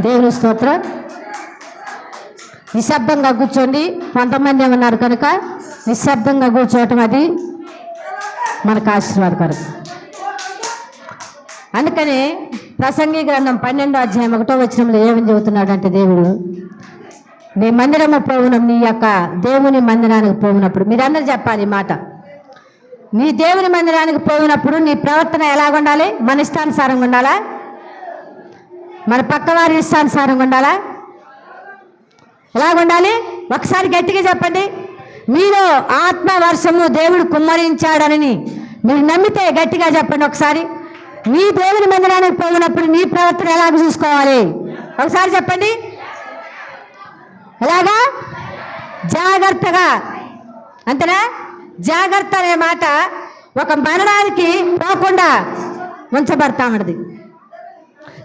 దేవుని స్తోత్రం. నిశ్శబ్దంగా కూర్చోండి. కొంతమంది ఏమన్నారు కనుక నిశ్శబ్దంగా కూర్చోవటం అది మనకు ఆశీర్వాదకరం. అందుకని ప్రసంగి గ్రంథం 12వ అధ్యాయం 1వ వచనంలో ఏమని చెబుతున్నాడంటే, దేవుడు నీ మందిరము పోవునం, నీ యొక్క దేవుని మందిరానికి పోయినప్పుడు, మీరందరూ చెప్పాలి ఈ మాట, నీ దేవుని మందిరానికి పోయినప్పుడు నీ ప్రవర్తన ఎలాగుండాలి? మన ఇష్టానుసారంగా ఉండాలా? మన పక్కవారి ఇష్టానుసారంగా ఉండాలా? ఎలాగుండాలి? ఒకసారి గట్టిగా చెప్పండి. మీరు ఆత్మ వర్షము దేవుడు కుమ్మరించాడని మీరు నమ్మితే గట్టిగా చెప్పండి ఒకసారి. నీ దేవుని మందిరానికి పోయినప్పుడు నీ ప్రవర్తన ఎలాగ చూసుకోవాలి? ఒకసారి చెప్పండి. ఎలాగా? జాగ్రత్తగా. అంతేనా? జాగ్రత్త అనే మాట ఒక మరణానికి పోకుండా ఉంచబడతా ఉన్నది.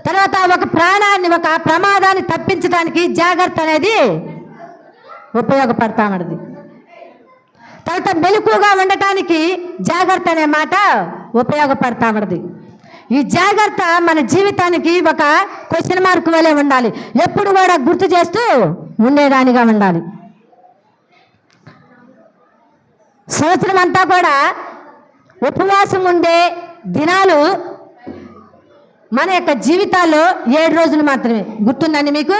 తర్వాత ఒక ప్రాణాన్ని, ఒక ప్రమాదాన్ని తప్పించడానికి జాగ్రత్త అనేది ఉపయోగపడతా ఉన్నది. తర్వాత మెలకుగా ఉండటానికి జాగ్రత్త అనే మాట ఉపయోగపడతా ఉన్నది. ఈ జాగ్రత్త మన జీవితానికి ఒక క్వశ్చన్ మార్క్ వలె ఉండాలి. ఎప్పుడు కూడా గుర్తు చేస్తూ ఉండేదానిగా ఉండాలి. సంవత్సరం అంతా కూడా ఉపవాసం ఉండే దినాలు మన యొక్క జీవితాల్లో 7 రోజులు మాత్రమే. గుర్తుందండి మీకు?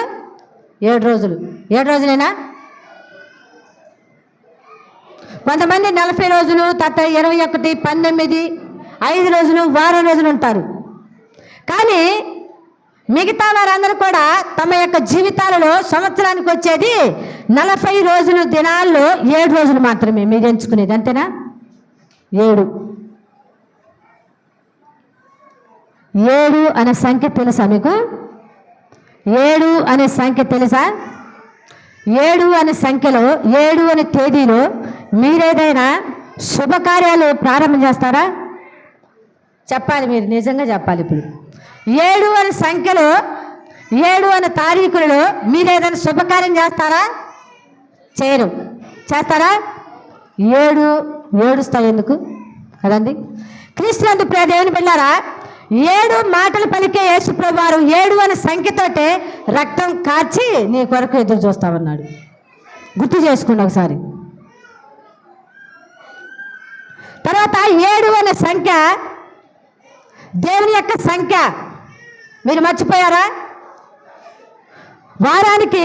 7 రోజులు. 7 రోజులేనా? కొంతమంది 40 రోజులు, తర్వాత 21, 19, 5 రోజులు, వారం రోజులు ఉంటారు. కానీ మిగతా వారందరూ కూడా తమ యొక్క జీవితాలలో సంవత్సరానికి వచ్చేది 40 రోజులు దినాల్లో 7 రోజులు మాత్రమే మీరు ఎంచుకునేది. అంతేనా? 7 అనే సంఖ్య తెలుసా మీకు? 7 అనే సంఖ్య తెలుసా? 7 అనే సంఖ్యలో 7 అనే తేదీలో మీరేదైనా శుభకార్యాలు ప్రారంభం చేస్తారా? చెప్పాలి, మీరు నిజంగా చెప్పాలి. ఇప్పుడు 7 అనే సంఖ్యలో 7 అనే తారీఖులలో మీరేదైనా శుభకార్యం చేస్తారా? చేయరు. చేస్తారా? 7 ఏడుస్తాయి ఎందుకు కదండి? క్రీస్తునందు ప్రియ దేవుని బిడ్డలారా, 7 మాటలు పలికే యేసు ప్రభువారు 7 అనే సంఖ్యతోటే రక్తం కార్చి నీ కొరకు ఎదురు చూస్తామన్నాడు. గుర్తు చేసుకోండి ఒకసారి. తర్వాత 7 అనే సంఖ్య దేవుని యొక్క సంఖ్య. మీరు మర్చిపోయారా? వారానికి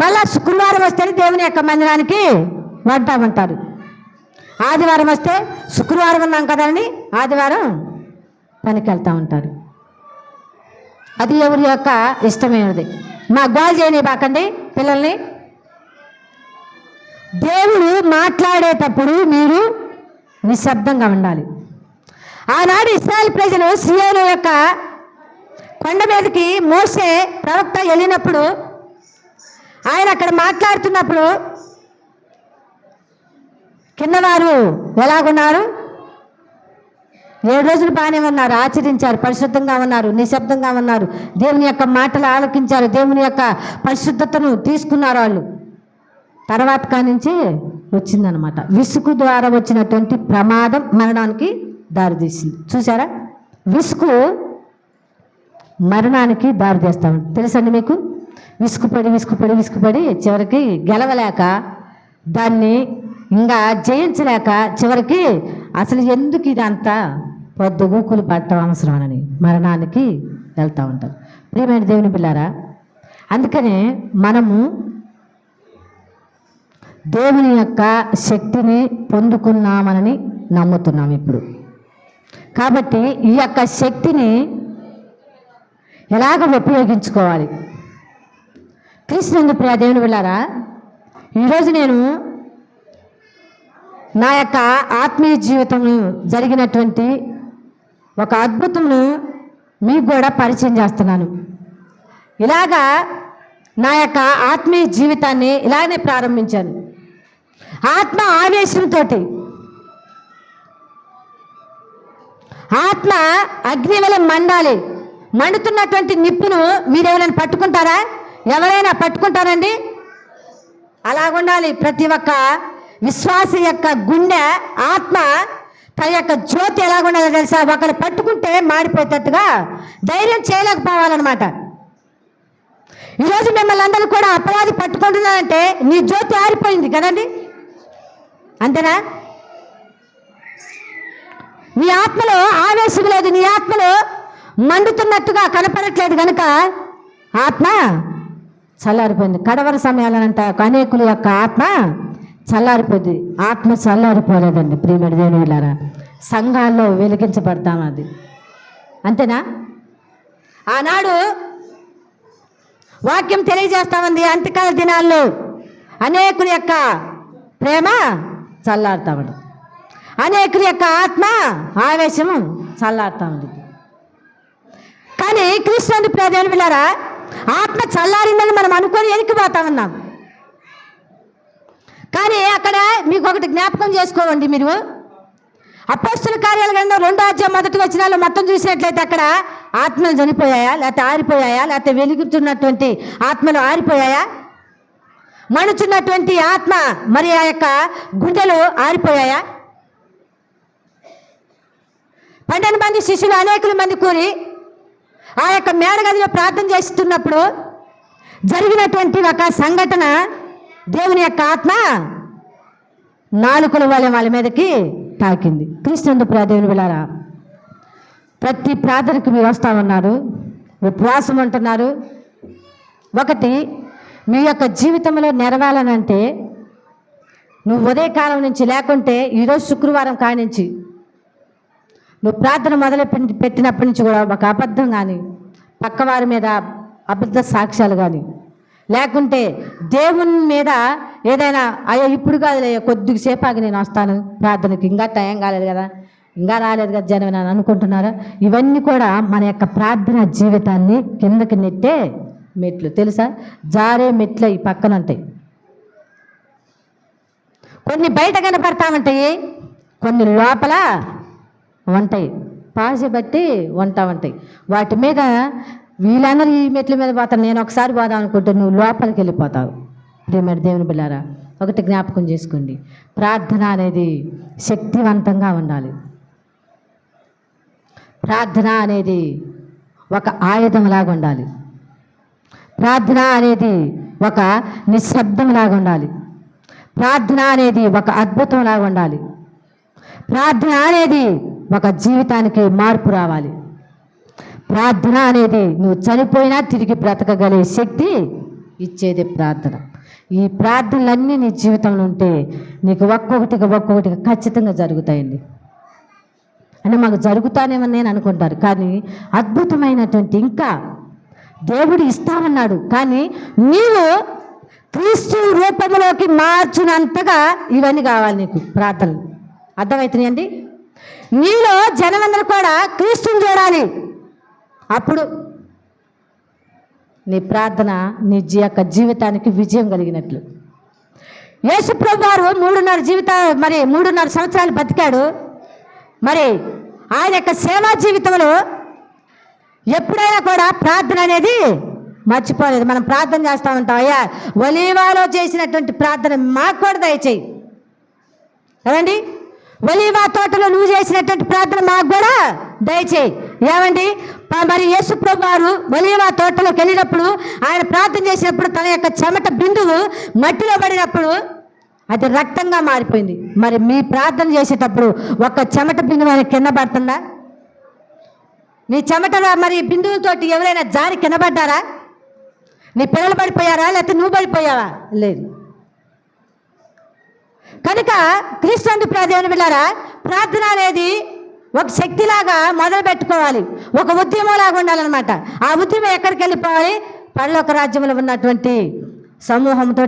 మళ్ళా శుక్రవారం వస్తేనే దేవుని యొక్క మందిరానికి వద్దామంటారు. ఆదివారం వస్తే శుక్రవారం ఉన్నాం కదండి, ఆదివారం పనికి వెళ్తూ ఉంటారు. అది ఎవరి యొక్క ఇష్టమైనది. మా గోల్ చేయని బాకండి పిల్లల్ని. దేవుడు మాట్లాడేటప్పుడు మీరు నిశ్శబ్దంగా ఉండాలి. ఆనాడు ఇశ్రాయేలు ప్రజలు సీయోను యొక్క కొండ మీదకి మోసే ప్రవక్త వెళ్ళినప్పుడు, ఆయన అక్కడ మాట్లాడుతున్నప్పుడు కిందవారు ఎలాగున్నారు? 7 రోజులు బాగానే ఉన్నారు, ఆచరించారు, పరిశుద్ధంగా ఉన్నారు, నిశ్శబ్దంగా ఉన్నారు, దేవుని యొక్క మాటలు ఆలకించారు, దేవుని యొక్క పరిశుద్ధతను తీసుకున్నారు వాళ్ళు. తర్వాత కానించి వచ్చిందనమాట విసుగు ద్వారా వచ్చినటువంటి ప్రమాదం మరణానికి దారితీసింది. చూసారా? విసుగు మరణానికి దారి తీస్తాం. తెలుసండి మీకు? విసుగుపడి చివరికి గెలవలేక, దాన్ని ఇంకా జయించలేక చివరికి అసలు ఎందుకు ఇదంతా పొద్దుగూకులు పట్టడం అవసరమని మరణానికి వెళ్తూ ఉంటారు. ప్రియమైన దేవుని పిల్లారా, అందుకనే మనము దేవుని యొక్క శక్తిని పొందుకున్నామని నమ్ముతున్నాం ఇప్పుడు. కాబట్టి ఈ యొక్క శక్తిని ఎలాగ ఉపయోగించుకోవాలి? క్రీస్తునందు ప్రియ దేవుని బిడ్డలారా, ఈరోజు నేను నా యొక్క ఆత్మీయ జీవితంలో జరిగినటువంటి ఒక అద్భుతమును మీకు కూడా పరిచయం చేస్తున్నాను. ఇలాగా నా యొక్క ఆత్మీయ జీవితాన్ని ఇలాగనే ప్రారంభించాను. ఆత్మ ఆవేశంతో, ఆత్మ అగ్ని వలె మండాలి. మండుతున్నటువంటి నిప్పును మీరు ఎవరైనా పట్టుకుంటారా? ఎవరైనా పట్టుకుంటారండి? అలాగుండాలి. ప్రతి ఒక్క విశ్వాస యొక్క గుండె, ఆత్మ తన యొక్క జ్యోతి ఎలాగుండాలో తెలుసా? ఒకరు పట్టుకుంటే మాడిపోయేటట్టుగా ధైర్యం చేయలేకపోవాలన్నమాట. ఈరోజు మిమ్మల్ని అందరూ కూడా అపవాది పట్టుకుంటున్నారంటే నీ జ్యోతి ఆరిపోయింది కదండి, అంతేనా? నీ ఆత్మలో ఆవేశం లేదు, నీ ఆత్మలో మండుతున్నట్టుగా కనపడట్లేదు కనుక ఆత్మ చల్లారిపోయింది. కడవర సమయాలంట అనేకుల యొక్క ఆత్మ చల్లారిపోయింది. ఆత్మ చల్లారిపోలేదండి ప్రియమైన దేవుని బిడ్డలారా. సంఘాల్లో వెలిగించబడతాం అది, అంతేనా? ఆనాడు వాక్యం తెలియజేస్తామంది, అంత్యకాల దినాల్లో అనేకుల యొక్క ప్రేమ చల్లారుతా ఉంది, అనేకుల యొక్క ఆత్మ ఆవేశము చల్లారుతా ఉంది. కానీ క్రీస్తు ప్రియమైన బిడ్డలారా, ఆత్మ చల్లారిందని మనం అనుకొని వెనక్కిపోతా ఉన్నాం. కానీ అక్కడ మీకు ఒకటి జ్ఞాపకం చేసుకోండి, మీరు అపోస్తల కార్యాల గ్రంథం 2వ అధ్యాయం 1వ వచనాల్లో మొత్తం చూసినట్లయితే అక్కడ ఆత్మలు చనిపోయాయా, లేకపోతే ఆరిపోయాయా, లేకపోతే వెలుగుతున్నటువంటి ఆత్మలు ఆరిపోయాయా? మణుచున్నటువంటి ఆత్మ మరి ఆ యొక్క గుండెలు ఆరిపోయాయా? 12 మంది శిష్యులు అనేకుల మంది కూడి ఆ యొక్క మేడగదిలో ప్రార్థన చేస్తున్నప్పుడు జరిగినటువంటి ఒక సంఘటన, దేవుని యొక్క ఆత్మ నాలుకల వాళ్ళ మీదకి తాకింది. క్రీస్తు దేవుని బిడ్డలారా, ప్రతి ప్రార్థనకు మీరు వస్తూ ఉన్నారు, ఉపవాసం ఉంటున్నారు. ఒకటి మీ యొక్క జీవితంలో నెరవేరాలంటే నువ్వు ఉదయకాలం నుంచి, లేకుంటే ఈరోజు శుక్రవారం కానించి నువ్వు ప్రార్థన మొదలు పెట్టినప్పటి నుంచి కూడా ఒక అబద్ధం కానీ, పక్కవారి మీద అబద్ధ సాక్ష్యాలు కానీ, లేకుంటే దేవుని మీద ఏదైనా అయ్యో ఇప్పుడు కాదు కొద్దిసేపు ఆగి నేను వస్తాను ప్రార్థనకి, ఇంకా టైం కాలేదు కదా, ఇంకా రాలేదు కదా జనం అని అనుకుంటున్నారా? ఇవన్నీ కూడా మన యొక్క ప్రార్థన జీవితాన్ని కిందకి నెట్టే మెట్లు, తెలుసా? జారే మెట్లు ఈ పక్కన ఉంటాయి. కొన్ని బయట కనపడతా ఉంటాయి, కొన్ని లోపల ఉంటాయి, పాసి బట్టి ఉంటాయి. వాటి మీద వీళ్ళందరూ ఈ మెట్ల మీద పోతాను, నేను ఒకసారి పోదాం అనుకుంటే నువ్వు లోపలికి వెళ్ళిపోతావు. ప్రియమైన దేవుని బిడ్డలారా, ఒకటి జ్ఞాపకం చేసుకోండి, ప్రార్థన అనేది శక్తివంతంగా ఉండాలి. ప్రార్థన అనేది ఒక ఆయుధంలాగా ఉండాలి. ప్రార్థన అనేది ఒక నిశ్శబ్దంలాగా ఉండాలి. ప్రార్థన అనేది ఒక అద్భుతంలాగా ఉండాలి. ప్రార్థన అనేది ఒక జీవితానికి మార్పు రావాలి. ప్రార్థన అనేది నువ్వు చనిపోయినా తిరిగి బ్రతకగలిగే శక్తి ఇచ్చేది ప్రార్థన. ఈ ప్రార్థనలన్నీ నీ జీవితంలో ఉంటే నీకు ఒక్కొక్కటిగా ఖచ్చితంగా జరుగుతాయండి. అంటే మాకు జరుగుతానేమని నేను అనుకుంటారు, కానీ అద్భుతమైనటువంటి ఇంకా దేవుడు ఇస్తామన్నాడు. కానీ నీవు క్రీస్తు రూపంలోకి మార్చినంతగా ఇవన్నీ కావాలి నీకు ప్రార్థనలు. అర్థమవుతున్నాయండి? నీలో జనమందరూ కూడా క్రీస్తుని చూడాలి. అప్పుడు నీ ప్రార్థన నీ యొక్క జీవితానికి విజయం కలిగినట్లు. యేసు ప్రభువు వారు 3.5 సంవత్సరాలు బతికాడు. మరి ఆయన యొక్క సేవా జీవితంలో ఎప్పుడైనా కూడా ప్రార్థన అనేది మర్చిపోలేదు. మనం ప్రార్థన చేస్తూ ఉంటాం, అయ్యా ఒలీవాలో చేసినటువంటి ప్రార్థన మాకు కూడా దయచేయి కదండి. ఒలీవా తోటలో నువ్వు చేసినటువంటి ప్రార్థన మాకు కూడా దయచేయి. ఏమండి, మరి యేసు ప్రభువు వారు ఒలీవా తోటలోకి వెళ్ళినప్పుడు ఆయన ప్రార్థన చేసినప్పుడు తన యొక్క చెమట బిందువు మట్టిలో పడినప్పుడు అది రక్తంగా మారిపోయింది. మరి మీ ప్రార్థన చేసేటప్పుడు ఒక చెమట బిందువు ఆయన కింద పడుతుందా? నీ చెమట మరి బిందువులతోటి ఎవరైనా జారి కింద పడ్డారా? నీ పిల్లలు పడిపోయారా, లేకపోతే నువ్వు పడిపోయావా? లేదు. కనుక క్రీస్తు దేవుని బిడ్డలారా, ప్రార్థన అనేది ఒక శక్తిలాగా మొదలు పెట్టుకోవాలి, ఒక ఉద్యమంలాగా ఉండాలన్నమాట. ఆ ఉద్యమం ఎక్కడికి వెళ్ళిపోవాలి? పరలోక రాజ్యంలో ఉన్నటువంటి సమూహంతో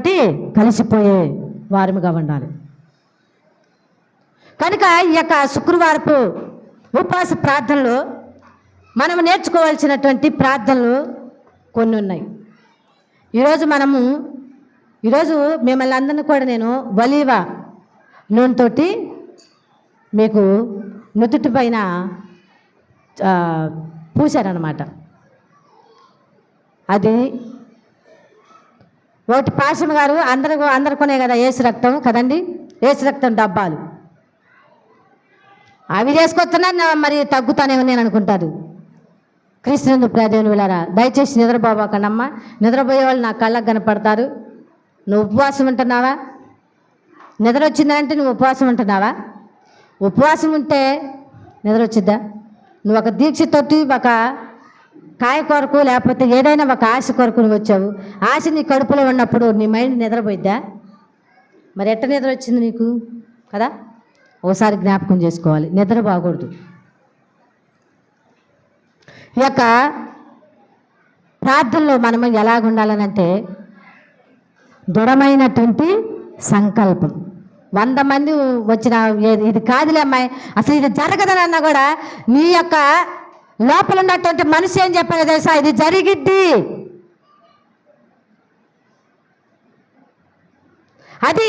కలిసిపోయే వారముగా ఉండాలి. కనుక ఈ యొక్క శుక్రవారపు ఉపవాస ప్రార్థనలు మనం నేర్చుకోవాల్సినటువంటి ప్రార్థనలు కొన్ని ఉన్నాయి. ఈరోజు మిమ్మల్ని అందరినీ కూడా నేను ఒలీవ నూనెతోటి మీకు నుదుటి పైన పూశారనమాట. అది ఒకటి పాశం గారు అందరు కొనే కదా ఏసు రక్తం కదండి, ఏసు రక్తం డబ్బాలు అవి చేసుకొస్తున్నా మరి తగ్గుతానేమో నేను అనుకుంటారు. క్రీస్తునందు ప్రియదేవుని విలారా, దయచేసి నిద్రపోవాకనమ్మా. నిద్రపోయే వాళ్ళు నా కళ్ళకు కనపడతారు. నువ్వు ఉపవాసం ఉంటున్నావా? నిద్ర వచ్చిందంటే నువ్వు ఉపవాసం ఉంటున్నావా? ఉపవాసం ఉంటే నిద్ర వచ్చిద్దా? నువ్వు ఒక దీక్షతోటి ఒక కాయ కొరకు లేకపోతే ఏదైనా ఒక ఆశ కొరకు నువ్వు వచ్చావు. ఆశ నీ కడుపులో ఉన్నప్పుడు నీ మైండ్ నిద్రపోయిద్దా? మరి ఎట్ట నిద్ర వచ్చింది నీకు కదా? ఓసారి జ్ఞాపకం చేసుకోవాలి, నిద్ర బాగూడదు. ఈ యొక్క ప్రార్థనలో మనము ఎలాగుండాలనంటే దృఢమైనటువంటి సంకల్పం. 100 మంది వచ్చిన ఇది కాదులే అమ్మాయి, అసలు ఇది జరగదని అన్నా కూడా నీ యొక్క లోపల ఉన్నటువంటి మనసు ఏం చెప్పాలి తెలుసా? ఇది జరిగిద్ది. అది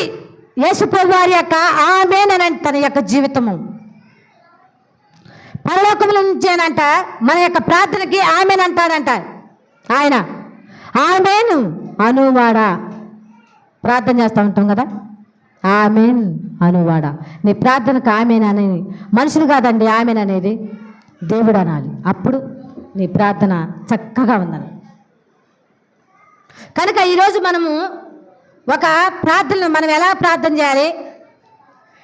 యేసుప్రభు వారి యొక్క ఆమేన్ తన యొక్క జీవితము. పరలోకముల నుంచేనంట మన యొక్క ప్రార్థనకి ఆమేన్ అంటాడంట ఆయన. ఆమేన్ అనువాడా ప్రార్థన చేస్తూ ఉంటాం కదా, ఆమేన్ అనువాడా. నీ ప్రార్థనకు ఆమేన్ అనేది మనుషులు కాదండి, ఆమేన్ అనేది దేవుడు అనాలి. అప్పుడు నీ ప్రార్థన చక్కగా ఉందని. కనుక ఈరోజు మనము ఒక ప్రార్థనను మనం ఎలా ప్రార్థన చేయాలి,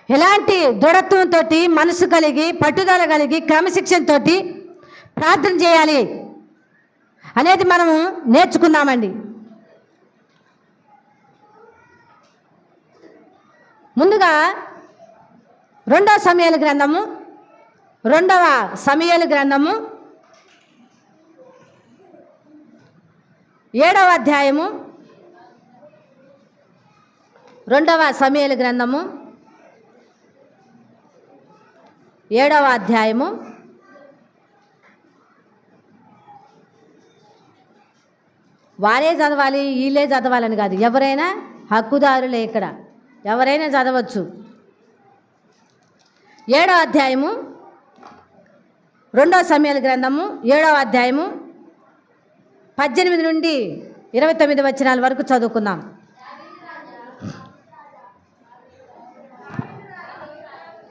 ఎలాంటి దృఢత్వంతో మనసు కలిగి పట్టుదల కలిగి క్రమశిక్షణతో ప్రార్థన చేయాలి అనేది మనము నేర్చుకుందామండి. ముందుగా 2వ సమూయేలు గ్రంథము 2వ సమూయేలు గ్రంథము 7వ అధ్యాయము 2వ సమూయేలు గ్రంథము 7వ అధ్యాయము 'వారే చదవాలి వీళ్ళే చదవాలని కాదు, ఎవరైనా హక్కుదారులే. ఇక్కడ ఎవరైనా చదవచ్చు. 7వ అధ్యాయము 2వ సమూయేలు గ్రంథము 7వ అధ్యాయము 18 నుండి 29 వచనాల వరకు చదువుకుందాం.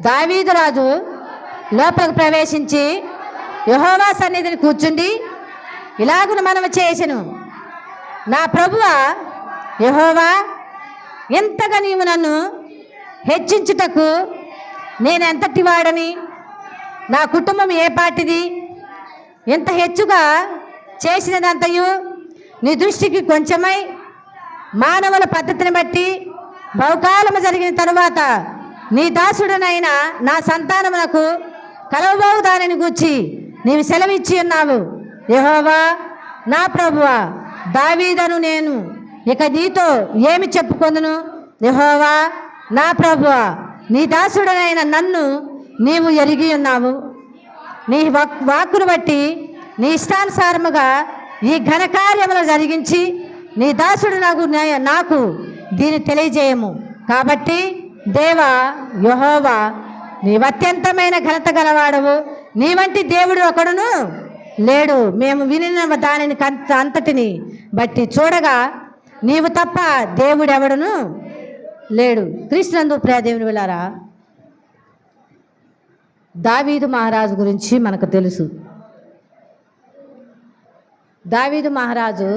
దావీదు రాజు లోపలికి ప్రవేశించి యెహోవా సన్నిధిని కూర్చుండి ఇలాగున మనవి చేసెను, నా ప్రభువా యెహోవా, ఎంతగా నీవు నన్ను హెచ్చించుటకు నేనెంతటి వాడని, నా కుటుంబం ఏ పాటిది, ఎంత హెచ్చుగా చేసినదంతయు నీ దృష్టికి కొంచెమై మానవుల పద్ధతిని బట్టి బహుకాలము జరిగిన తరువాత నీ దాసుడనైన నా సంతానమునకు కలవబోవు దానిని గూర్చి నీవు సెలవిచ్చి ఉన్నావు. యెహోవా నా ప్రభువా, దావీదను నేను ఇక నీతో ఏమి చెప్పుకొందును? యెహోవా నా ప్రభువా, నీ దాసుడనైన నన్ను నీవు ఎరిగి ఉన్నావు. నీ వాక్కును బట్టి నీ ఇష్టానుసారముగా ఈ ఘనకార్యములు జరిగించి నీ దాసుడు నాకు దీన్ని తెలియజేయము. కాబట్టి దేవా యెహోవా, నీవు అత్యంతమైన ఘనత గలవాడవు, నీ వంటి దేవుడు ఒకడును లేడు. మేము వినిన దానిని అంతటిని బట్టి చూడగా నీవు తప్ప దేవుడెవడును లేడు. క్రీస్తునందు ప్రియదేవుని విలారా, దావీదు మహారాజు గురించి మనకు తెలుసు. దావీదు మహారాజు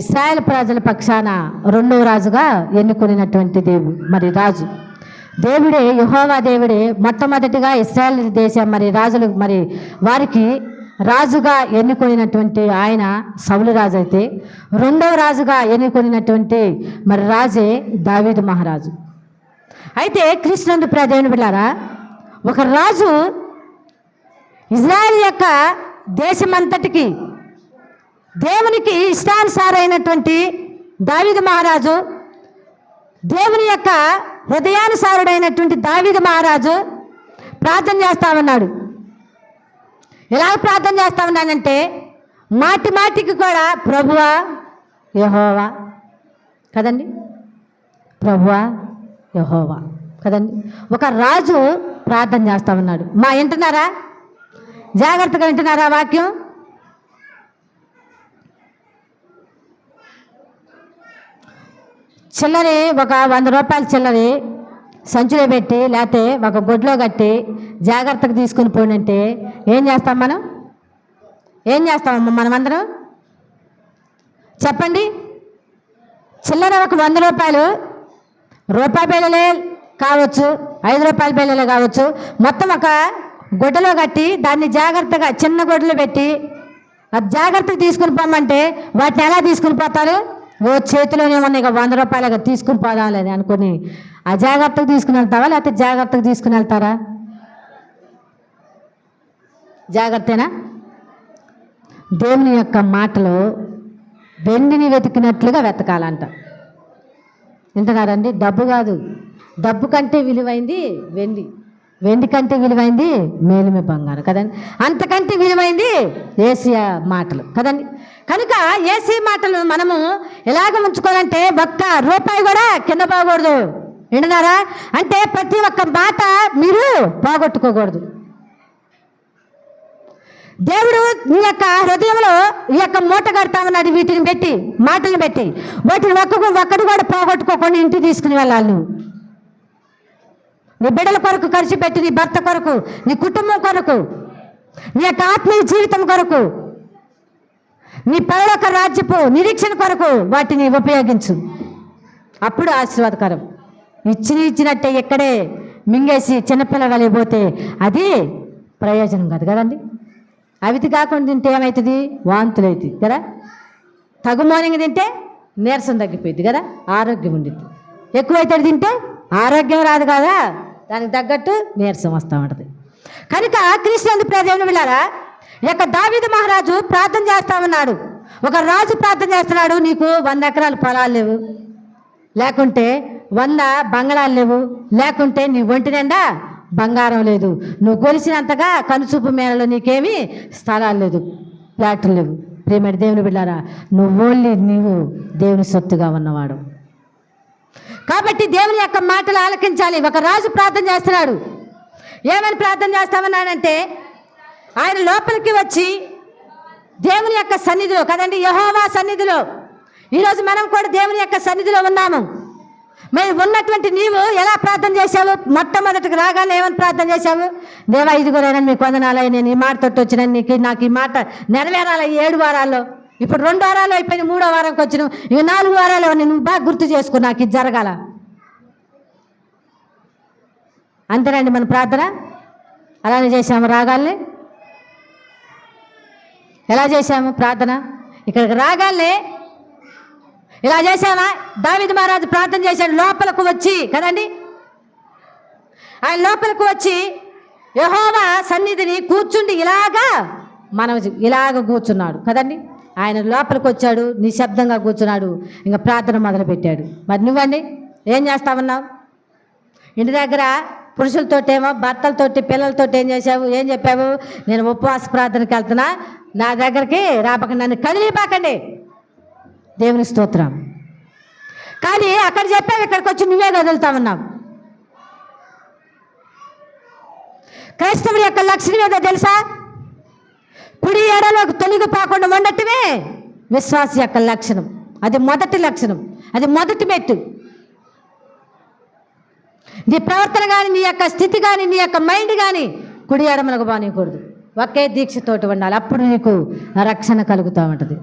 ఇశ్రాయేల్ ప్రజల పక్షాన 2వ రాజుగా ఎన్నుకొనినటువంటి రాజు దేవుడే. యెహోవా దేవుడే మొట్టమొదటిగా ఇశ్రాయేల్ దేశం రాజులు వారికి రాజుగా ఎన్నుకొనినటువంటి ఆయన సౌలు రాజు అయితే, 2వ రాజుగా ఎన్నుకొనినటువంటి రాజే దావీదు మహారాజు. అయితే క్రీస్తునందు ప్రియదేవుని బిడ్డలారా, ఒక రాజు ఇజ్రాయెల్ యొక్క దేశమంతటికి దేవునికి ఇష్టానుసారైనటువంటి దావీదు మహారాజు, దేవుని యొక్క హృదయానుసారుడైనటువంటి దావీదు మహారాజు ప్రార్థన చేస్తా ఉన్నాడు. ఎలా ప్రార్థన చేస్తా ఉన్నానంటే మాటి మాటికి కూడా ప్రభువా యెహోవా కదండి, ప్రభువా యెహోవా కదండి. ఒక రాజు ప్రార్థన చేస్తా ఉన్నాడు. వింటున్నారా? జాగ్రత్తగా వింటున్నారా వాక్యం? చిల్లరి ఒక 100 రూపాయల చిల్లరి సంచిలో పెట్టి లేకపోతే ఒక గొడ్లో కట్టి జాగ్రత్తగా తీసుకుని పోనంటే ఏం చేస్తాం మనం? ఏం చేస్తామమ్మా మనమందరం? చెప్పండి. చిల్లర ఒక 100 రూపాయలు, రూపాయి బిళ్ళలే కావచ్చు, 5 రూపాయల బిళ్ళలే కావచ్చు, మొత్తం ఒక గుడ్డలో కట్టి దాన్ని జాగ్రత్తగా చిన్న గుడ్డలో పెట్టి అది జాగ్రత్తగా తీసుకుని పోమంటే వాటిని ఎలా తీసుకుని పోతారు? ఓ చేతిలోనే ఉన్నాయి, ఇక 100 రూపాయలుగా తీసుకుని పోదాంలేని అనుకుని అజాగ్రత్తగా తీసుకుని వెళ్తావా లేకపోతే జాగ్రత్తగా తీసుకుని వెళ్తారా? జాగ్రత్తేనా? దేవుని యొక్క మాటలు వెండిని వెతికినట్లుగా వెతకాలంట. వింటున్నారండి? డబ్బు కాదు, డబ్బు కంటే విలువైంది వెండి, వెండి కంటే విలువైంది మేలిమి బంగారం కదండి. అంతకంటే విలువైంది ఏసియా మాటలు కదండి. కనుక ఏసీ మాటలు మనము ఎలాగ ఉంచుకోవాలంటే ఒక్క రూపాయి కూడా కింద పోకూడదు. వింటున్నారా? అంటే ప్రతి ఒక్క మాట మీరు పోగొట్టుకోకూడదు. దేవుడు నీ యొక్క హృదయంలో ఈ యొక్క మూట కడతామన్నాడు, వీటిని పెట్టి మాటలు పెట్టి వాటిని ఒక్కడు కూడా పోగొట్టుకోకుండా ఇంటికి తీసుకుని వెళ్ళాలి. నువ్వు నీ బిడ్డల కొరకు ఖర్చు పెట్టి, నీ భర్త కొరకు, నీ కుటుంబం కొరకు, నీ యొక్క ఆత్మీయ జీవితం కొరకు, నీ పరలోక రాజ్యపు నిరీక్షణ కొరకు వాటిని ఉపయోగించు. అప్పుడు ఆశీర్వాదకరం. ఇచ్చినట్టే ఇక్కడే మింగేసి చిన్నపిల్లలు పోతే అది ప్రయోజనం కాదు కదండి. అవితి కాకుండా తింటే ఏమవుతుంది? వాంతులు అవుతుంది కదా. తగుమోనింగ్ తింటే నీరసం తగ్గిపోయింది కదా, ఆరోగ్యం ఉండిద్ది. ఎక్కువైతే తింటే ఆరోగ్యం రాదు కదా, దానికి తగ్గట్టు నీరసం వస్తూ ఉంటుంది. కనుక క్రీస్తు ప్రజలను వెళ్ళారా, ఈ యొక్క దావీదు మహారాజు ప్రార్థన చేస్తా ఉన్నాడు. ఒక రాజు ప్రార్థన చేస్తున్నాడు, నీకు 100 ఎకరాల పొలాలు లేవు, లేకుంటే 100 బంగళాలు లేవు, లేకుంటే నీ ఒంటి నిండా బంగారం లేదు, నువ్వు కొలిసినంతగా కనుచూపు మేళలో నీకేమీ స్థలాలు లేదు, ఫ్లాట్లు లేవు. ప్రేమటి దేవుని బిడ్డారా, నీవు దేవుని సొత్తుగా ఉన్నవాడు కాబట్టి దేవుని యొక్క మాటలు ఆలకించాలి. ఒక రాజు ప్రార్థన చేస్తున్నాడు. ఏమని ప్రార్థన చేస్తామన్నాడంటే, ఆయన లోపలికి వచ్చి దేవుని యొక్క సన్నిధిలో కదండి, యెహోవా సన్నిధిలో. ఈరోజు మనం కూడా దేవుని యొక్క సన్నిధిలో ఉన్నాము. మరి ఉన్నటువంటి నీవు ఎలా ప్రార్థన చేశావు? మొట్టమొదటికి రాగానే ఏమని ప్రార్థన చేశావు? దేవా, ఇదిగోనైనా మీకు వందనాలయ్య, నేను ఈ మాట తోటి వచ్చిన నాకు ఈ మాట నెరవేరాల 7 వారాల్లో. ఇప్పుడు 2 వారాలు అయిపోయింది, 3వ వారంకి వచ్చిన, ఇక 4 వారాలు నువ్వు బాగా గుర్తు చేసుకో, నాకు ఇది జరగాల. అంతేనండి మన ప్రార్థన. అలానే చేశాము. రాగాల్ని ఎలా చేశాము ప్రార్థన? ఇక్కడికి రాగాల్ని ఇలా చేశామా? దావీదు మహారాజు ప్రార్థన చేశాడు లోపలకు వచ్చి కదండి. ఆయన లోపలకు వచ్చి యెహోవా సన్నిధిని కూర్చుండి ఇలాగ కూర్చున్నాడు కదండి. ఆయన లోపలికి వచ్చాడు, నిశ్శబ్దంగా కూర్చున్నాడు, ఇంకా ప్రార్థన మొదలుపెట్టాడు. మరి నువ్వండి ఏం చేస్తామన్నావు? ఇంటి దగ్గర పురుషులతోటేమో, భర్తలతోటి, పిల్లలతోటి ఏం చేసావు? ఏం చెప్పావు? నేను ఉపవాస ప్రార్థనకి వెళ్తున్నా, నా దగ్గరికి రాపకండి, నన్ను కదిలిపాకండి. దేవుని స్తోత్రం. కానీ అక్కడ చెప్పావు, ఇక్కడికి వచ్చి నువ్వే కదులుతామన్నావు. క్రైస్తవుడి యొక్క లక్షణం ఏదో తెలుసా? కుడి ఎడలోకి తొలగిపోకుండా ఉండటమే విశ్వాస యొక్క లక్షణం. అది మొదటి లక్షణం, అది మొదటి మెట్టు. నీ ప్రవర్తన కానీ, నీ యొక్క స్థితి కానీ, నీ యొక్క మైండ్ కానీ కుడి ఎడమలకు బానికూడదు. ఒకే దీక్షతోటి ఉండాలి. అప్పుడు నీకు రక్షణ కలుగుతూ ఉంటుంది,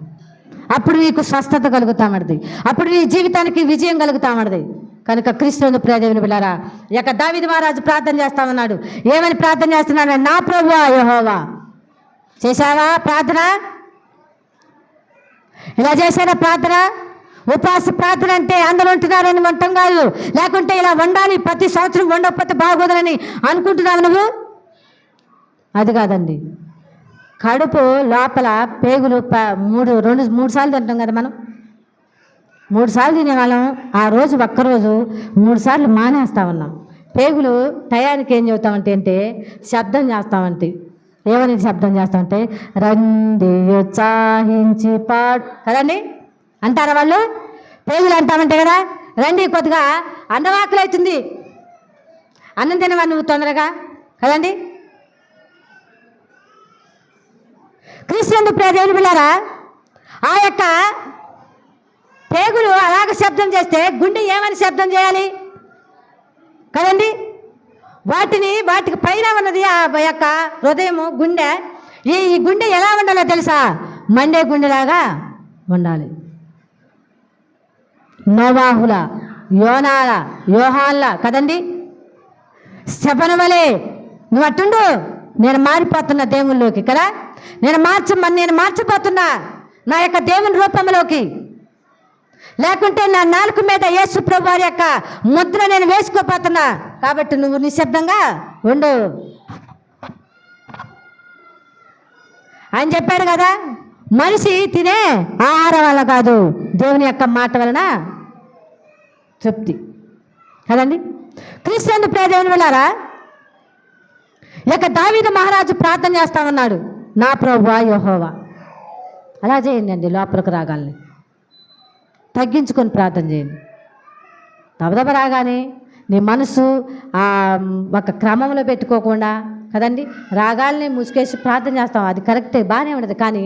అప్పుడు నీకు స్వస్థత కలుగుతూ ఉంటుంది, అప్పుడు నీ జీవితానికి విజయం కలుగుతూ ఉంటుంది. కనుక క్రీస్తునందు ప్రియ దేవుని బిడ్డలారా, ఈ యొక్క దావీదు మహారాజు ప్రార్థన చేస్తామన్నాడు. ఏమని ప్రార్థన చేస్తున్నాడు? నా ప్రభువా యెహోవా. చేశావా ప్రార్థన? ఇలా చేశారా ప్రార్థన? ఉపవాస ప్రార్థన అంటే అందరూ ఉంటున్నారని వంటం కాదు, లేకుంటే ఇలా వండాలి, ప్రతి సంవత్సరం వండకపోతే బాగోదని అనుకుంటున్నావు నువ్వు. అది కాదండి. కడుపు లోపల పేగులు 3 సార్లు తింటాం కదా మనం. 3 సార్లు తినేవాళ్ళం. ఆ రోజు ఒక్కరోజు 3 సార్లు మానేస్తా ఉన్నాం. పేగులు టయానికి ఏం చెబుతామంటే అంటే శబ్దం చేస్తామంటే. ఏమని శబ్దం చేస్తామంటే రండి ఉత్సాహించి పాడు కదండి అంటారా వాళ్ళు? పేగులు అంటామంటే కదా, రండి కొద్దిగా అన్నం ఆకలి అవుతుంది, అన్నం తినవా నువ్వు తొందరగా కదండి. క్రీస్తునందు ప్రియ దేవుని బిడ్డలారా, ఆ యొక్క పేగులు అలాగ శబ్దం చేస్తే గుండె ఏమని శబ్దం చేయాలి? కదండి. వాటికి పైన ఉన్నది ఆ యొక్క హృదయము, గుండె. ఈ గుండె ఎలా ఉండాలో తెలుసా? మండే గుండెలాగా ఉండాలి. నోవాహుల, యోనాల, యోహాన్ల కదండి. శపన వలె నువ్వు అట్టుండు, నేను మారిపోతున్నా దేవుళ్ళలోకి కదా. నేను మార్చిపోతున్నా నా యొక్క దేవుని రూపంలోకి. లేకుంటే నా నాలుక మీద యేసు ప్రభు వారి యొక్క ముద్ర నేను వేసుకోపోతున్నా. కాబట్టి నువ్వు నిశ్శబ్దంగా ఉండు అని చెప్పాడు కదా. మనిషి తినే ఆహారం వల్ల కాదు, దేవుని యొక్క మాట వలన తృప్తి కదండి. క్రీస్తు ప్రియదేవుని వెళ్ళారా, ఇక దావీదు మహారాజు ప్రార్థన చేస్తా ఉన్నాడు, నా ప్రభువా యెహోవా. అలా చేయండి అండి, లోపలికి రాగాలని తగ్గించుకొని ప్రార్థన చేయండి. దబదబ రాగానే నీ మనసు ఒక క్రమంలో పెట్టుకోకుండా కదండి, రాగాల్ని ముసుకేసి ప్రార్థన చేస్తాం, అది కరెక్టే, బాగానే ఉండదు. కానీ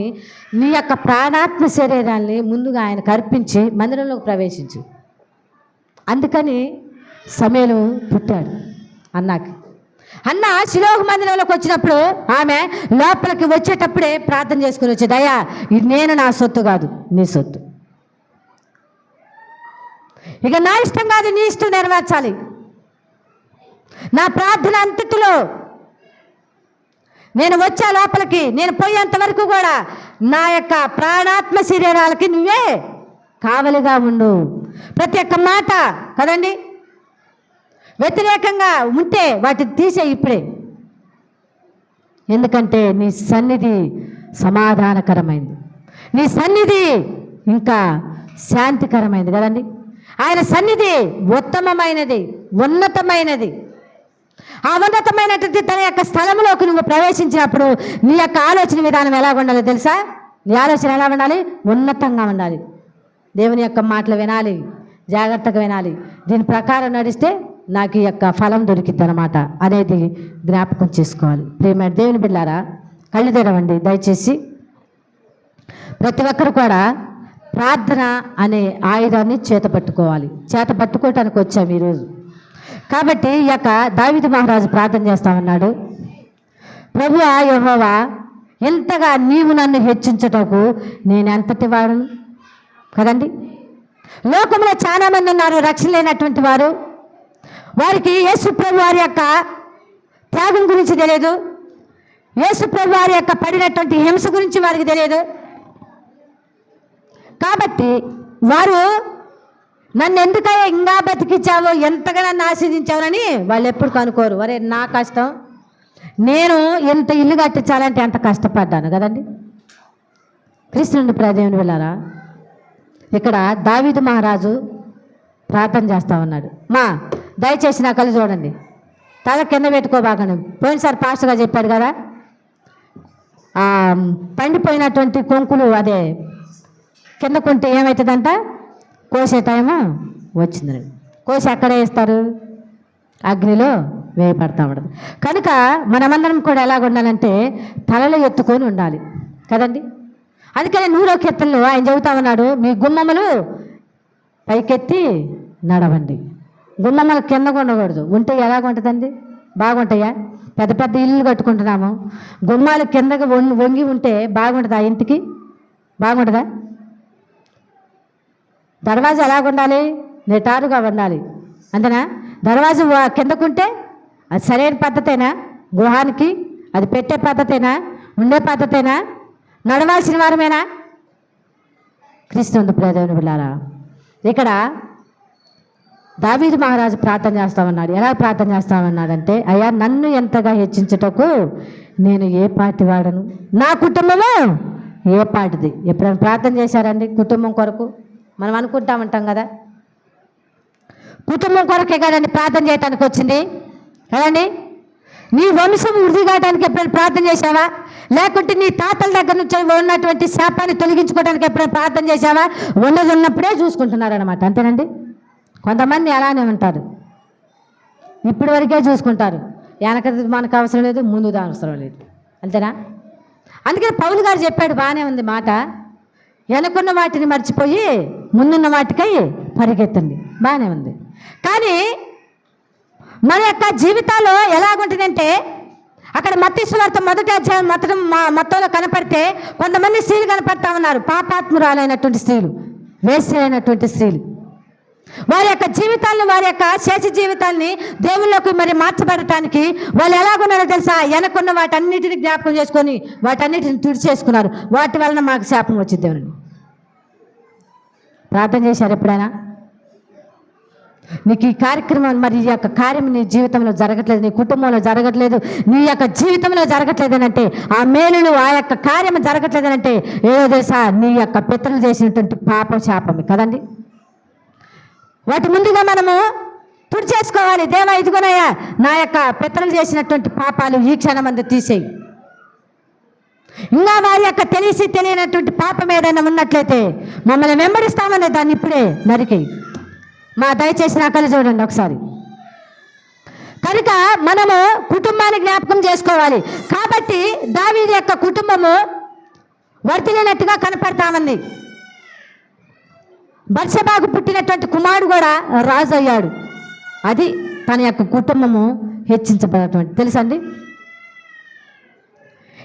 నీ యొక్క ప్రాణాత్మ శరీరాన్ని ముందుగా ఆయనకు అర్పించి మందిరంలోకి ప్రవేశించు. అందుకని సమయలు పుట్టాడు అన్నాకి. అన్న శిలోహ మందిరంలోకి వచ్చినప్పుడు ఆమె లోపలికి వచ్చేటప్పుడే ప్రార్థన చేసుకుని వచ్చేది, అయ్యా ఇది నేను నా సొత్తు కాదు, నీ సొత్తు. ఇక నా ఇష్టం కాదు, నీ ఇష్టం నెరవేర్చాలి. నా ప్రార్థన అంతటిలో నేను వచ్చే లోపలికి, నేను పోయేంత వరకు కూడా నా యొక్క ప్రాణాత్మ శరీరాలకి నువ్వే కావలిగా ఉండు. ప్రతి ఒక్క మాట కదండి వ్యతిరేకంగా ఉంటే వాటిని తీసే ఇప్పుడే. ఎందుకంటే నీ సన్నిధి సమాధానకరమైంది, నీ సన్నిధి ఇంకా శాంతికరమైనది కదండి. ఆయన సన్నిధి ఉత్తమమైనది, ఉన్నతమైనది. ఆ ఉన్నతమైనటువంటి తన యొక్క స్థలంలోకి నువ్వు ప్రవేశించినప్పుడు నీ యొక్క ఆలోచన విధానం ఎలా ఉండాలో తెలుసా? నీ ఆలోచన ఎలా ఉండాలి? ఉన్నతంగా ఉండాలి. దేవుని యొక్క మాటలు వినాలి, జాగ్రత్తగా వినాలి. దీని ప్రకారం నడిస్తే నాకు ఈ యొక్క ఫలం దొరికిద్ది అన్నమాట అనేది జ్ఞాపకం చేసుకోవాలి. ప్రియమైన దేవుని బిడ్డలారా, కళ్ళు తెరవండి దయచేసి. ప్రతి ఒక్కరు కూడా ప్రార్థన అనే ఆయుధాన్ని చేత పట్టుకోవటానికి వచ్చాము ఈరోజు. కాబట్టి ఈ యొక్క దావీదు మహారాజు ప్రార్థన చేస్తామన్నాడు, ప్రభువా యెహోవా, ఎంతగా నీవు నన్ను హెచ్చించటకు నేను ఎంతటి వాడును కదండి. లోకంలో చాలా మంది ఉన్నారు రక్షణ లేనటువంటి వారు. వారికి యేసు ప్రభు వారి యొక్క త్యాగం గురించి తెలియదు, యేసు ప్రభు వారి యొక్క పడినటువంటి హింస గురించి వారికి తెలియదు. కాబట్టి వారు నన్ను ఎందుకయ్యా ఇంకా బతికించావో, ఎంతగా నన్ను ఆశీర్దించావని వాళ్ళు ఎప్పుడు కనుకోరు. వరే నా కష్టం, నేను ఎంత ఇల్లు కట్టించాలంటే ఎంత కష్టపడ్డాను కదండి. క్రీస్తు ప్రియదేవుని వెళ్ళారా, ఇక్కడ దావీదు మహారాజు ప్రార్థన చేస్తా ఉన్నాడు. దయచేసి నా కళ్ళు చూడండి, తల కింద పెట్టుకోబాగాను. పోయినసారి పాస్టర్గా చెప్పాడు కదా, పండిపోయినటువంటి కొంకులు అదే కింద కొంటే ఏమవుతుందంట, కోసే టైము వచ్చింది. కోసి ఎక్కడ వేస్తారు? అగ్నిలో వేయబడతా ఉండదు. కనుక మనమందరం కూడా ఎలాగ ఉండాలంటే తలలో ఎత్తుకొని ఉండాలి కదండి. అందుకని నూరో కీర్తనలో ఆయన చెబుతా ఉన్నాడు, మీ గుమ్మములు పైకెత్తి నడవండి. గుమ్మములు కింద ఉండకూడదు. ఉంటే ఎలాగుంటుందండి? బాగుంటాయా? పెద్ద పెద్ద ఇల్లు కట్టుకుంటున్నాము, గుమ్మాలు కిందకి వంగి ఉంటే బాగుంటుందా? ఇంటికి బాగుంటుందా? దర్వాజా ఎలాగుండాలి? నిటారుగా ఉండాలి, అంతేనా? దర్వాజా కిందకుంటే అది సరైన పద్ధతేనా? గృహానికి అది పెట్టే పద్ధతేనా? ఉండే పద్ధతేనా? నడవాల్సిన వారమేనా? క్రీస్తు ప్రియదేవుని బిడ్డలారా, ఇక్కడ దావీదు మహారాజు ప్రార్థన చేస్తామన్నాడు. ఎలా ప్రార్థన చేస్తామన్నాడంటే, అయ్యా నన్ను ఎంతగా హెచ్చించుటకు నేను ఏ పార్టీ వాడను, నా కుటుంబము ఏ పాటిది. ఎప్పుడైనా ప్రార్థన చేశారండి కుటుంబం కొరకు? మనం అనుకుంటా ఉంటాం కదా, కుటుంబం కొరకే కదండి ప్రార్థన చేయడానికి వచ్చింది కదండి. నీ వంశం వృద్ధి కావడానికి ఎప్పుడైనా ప్రార్థన చేశావా? లేకుంటే నీ తాతల దగ్గర నుంచి ఉన్నటువంటి శాపాన్ని తొలగించుకోవడానికి ఎప్పుడైనా ప్రార్థన చేశావా? ఉన్నప్పుడే చూసుకుంటున్నారనమాట, అంతేనండి. కొంతమంది అలానే ఉంటారు, ఇప్పటి వరకే చూసుకుంటారు, వెనకది మనకు అవసరం లేదు, ముందుది అవసరం లేదు, అంతేనా? అందుకని పౌలు గారు చెప్పాడు, బాగానే ఉంది మాట, వెనకున్న వాటిని మర్చిపోయి ముందున్న వాటికై పరిగెత్తండి, బాగానే ఉంది. కానీ మన యొక్క జీవితాల్లో ఎలాగుంటుందంటే అక్కడ మత్తయి సువార్త 1వ అధ్యాయం మొత్తంలో కనపడితే కొంతమంది స్త్రీలు కనపడతా ఉన్నారు, పాపాత్మురాలైనటువంటి స్త్రీలు, వేశ్య అయినటువంటి స్త్రీలు. వారి యొక్క జీవితాలను, వారి యొక్క శేష జీవితాలని దేవుళ్ళకి మరి మార్చబడటానికి వాళ్ళు ఎలాగున్నారో తెలుసా? వెనకున్న వాటన్నిటిని జ్ఞాపకం చేసుకొని వాటన్నిటిని తుడిచేసుకున్నారు. వాటి వలన మాకు శాపం వచ్చింది. దేవుని ప్రార్థన చేశారు ఎప్పుడైనా? నీకు ఈ కార్యక్రమం, మరి ఈ యొక్క కార్యం నీ జీవితంలో జరగట్లేదు, నీ కుటుంబంలో జరగట్లేదు, నీ యొక్క జీవితంలో జరగట్లేదనంటే, ఆ మేలులు, ఆ యొక్క కార్యం జరగట్లేదనంటే ఏదో తెలుసా? నీ యొక్క పితరులు చేసినటువంటి పాపం, శాపమే కదండి. వాటి ముందుగా మనము తుడిచేసుకోవాలి. దేవా, ఇదిగోనయ్యా నా యొక్క పితరులు చేసినటువంటి పాపాలు ఈ క్షణమందు తీసేయి. ఇంకా వారి యొక్క తెలియనటువంటి పాపం ఏదైనా ఉన్నట్లయితే మమ్మల్ని వెంబడిస్తామనే దాన్ని ఇప్పుడే నరికి దయచేసి నా కళ్ళు చూడండి ఒకసారి. కనుక మనము కుటుంబాన్ని జ్ఞాపకం చేసుకోవాలి. కాబట్టి దావీదు యొక్క కుటుంబము వర్తిల్లినట్టుగా కనపడతామంది. బత్షెబాకు పుట్టినటువంటి కుమారుడు కూడా రాజు అయ్యాడు. అది తన యొక్క కుటుంబము హెచ్చించబడినటువంటి, తెలుసండి?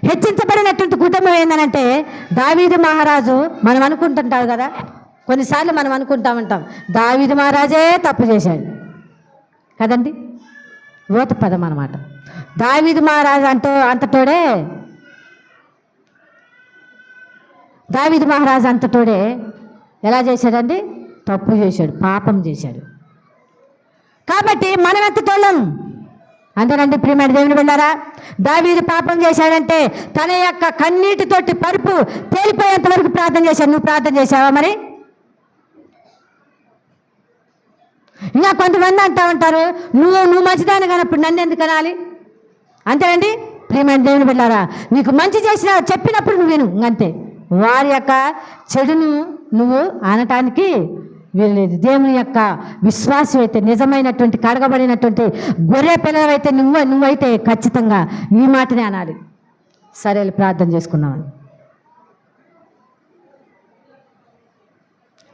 హెచ్చించబడినటువంటి కుటుంబం ఏంటంటే దావీదు మహారాజు. మనం అనుకుంటుంటారు కదా, కొన్నిసార్లు మనం అనుకుంటా ఉంటాం దావీదు మహారాజే తప్పు చేశాడు కదండి. ఓత పదం అన్నమాట. దావీదు మహారాజు అంతటోడే దావీదు మహారాజు అంతటోడే ఎలా చేశాడండి? తప్పు చేశాడు, పాపం చేశాడు. కాబట్టి మనం ఎంతటోళ్ళం? అంతేనండి ప్రియమైన దేవుని బిడ్డలారా. దావీదు పాపం చేశాడంటే తన యొక్క కన్నీటితోటి పరుపు తేలిపోయేంత వరకు ప్రార్థన చేశాడు. నువ్వు ప్రార్థన చేశావా? మరి ఇంకా కొంతమంది అంటూ ఉంటారు, నువ్వు మంచిదాన్ని కానప్పుడు నన్ను ఎందుకు అనాలి? అంతేనండి ప్రియమైన దేవుని బిడ్డలారా. నీకు మంచి చేసిన చెప్పినప్పుడు నువ్వు విను, అంతే. వారి యొక్క చెడును నువ్వు అనటానికి వీళ్ళేది. దేవుని యొక్క విశ్వాసం అయితే, నిజమైనటువంటి కడగబడినటువంటి గొర్రె పిల్లవైతే నువ్వైతే ఖచ్చితంగా ఈ మాటనే అనాలి. సరే, ప్రార్థన చేసుకున్నామని.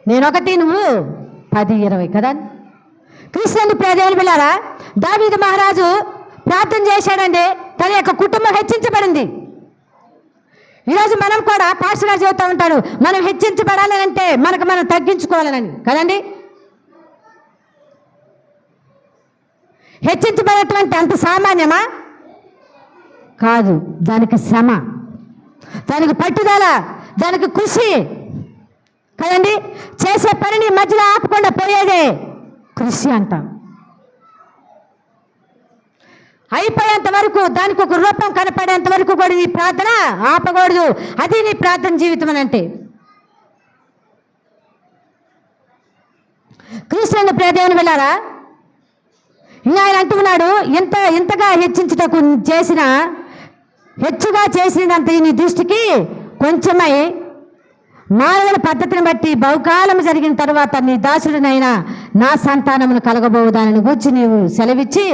నేనొకటి, నువ్వు 10, 20 కదా. క్రీస్తుని ప్రియదేవుని బిడ్డలారా, దావీదు మహారాజు ప్రార్థన చేశాడండి, తన యొక్క కుటుంబం హెచ్చించబడింది. ఈరోజు మనం కూడా పాస్టర్ గారు చెబుతూ ఉంటారు, మనం హెచ్చించబడాలని అంటే మనకు మనం తగ్గించుకోవాలని కదండి. హెచ్చించబడటం అంత సామాన్యమా? కాదు. దానికి శ్రమ, దానికి పట్టుదల, దానికి కృషి కదండి. చేసే పనిని మధ్యలో ఆపకుండా పోయేదే కృషి అంటాం. అయిపోయేంత వరకు, దానికి ఒక రూపం కనపడేంత వరకు కూడా నీ ప్రార్థన ఆపకూడదు. అది నీ ప్రార్థన జీవితం అని అంటే. క్రీస్తుని ప్రియదేవుని వెళ్ళారా? ఇంకా ఆయన అంటున్నాడు, ఇంతగా హెచ్చించుటకు హెచ్చుగా చేసినంత నీ దృష్టికి కొంచెమై మానవుల పద్ధతిని బట్టి బహుకాలం జరిగిన తర్వాత నీ దాసుడినైనా నా సంతానమును కలగబోవు దానిని గూర్చి నీవు సెలవిచ్చి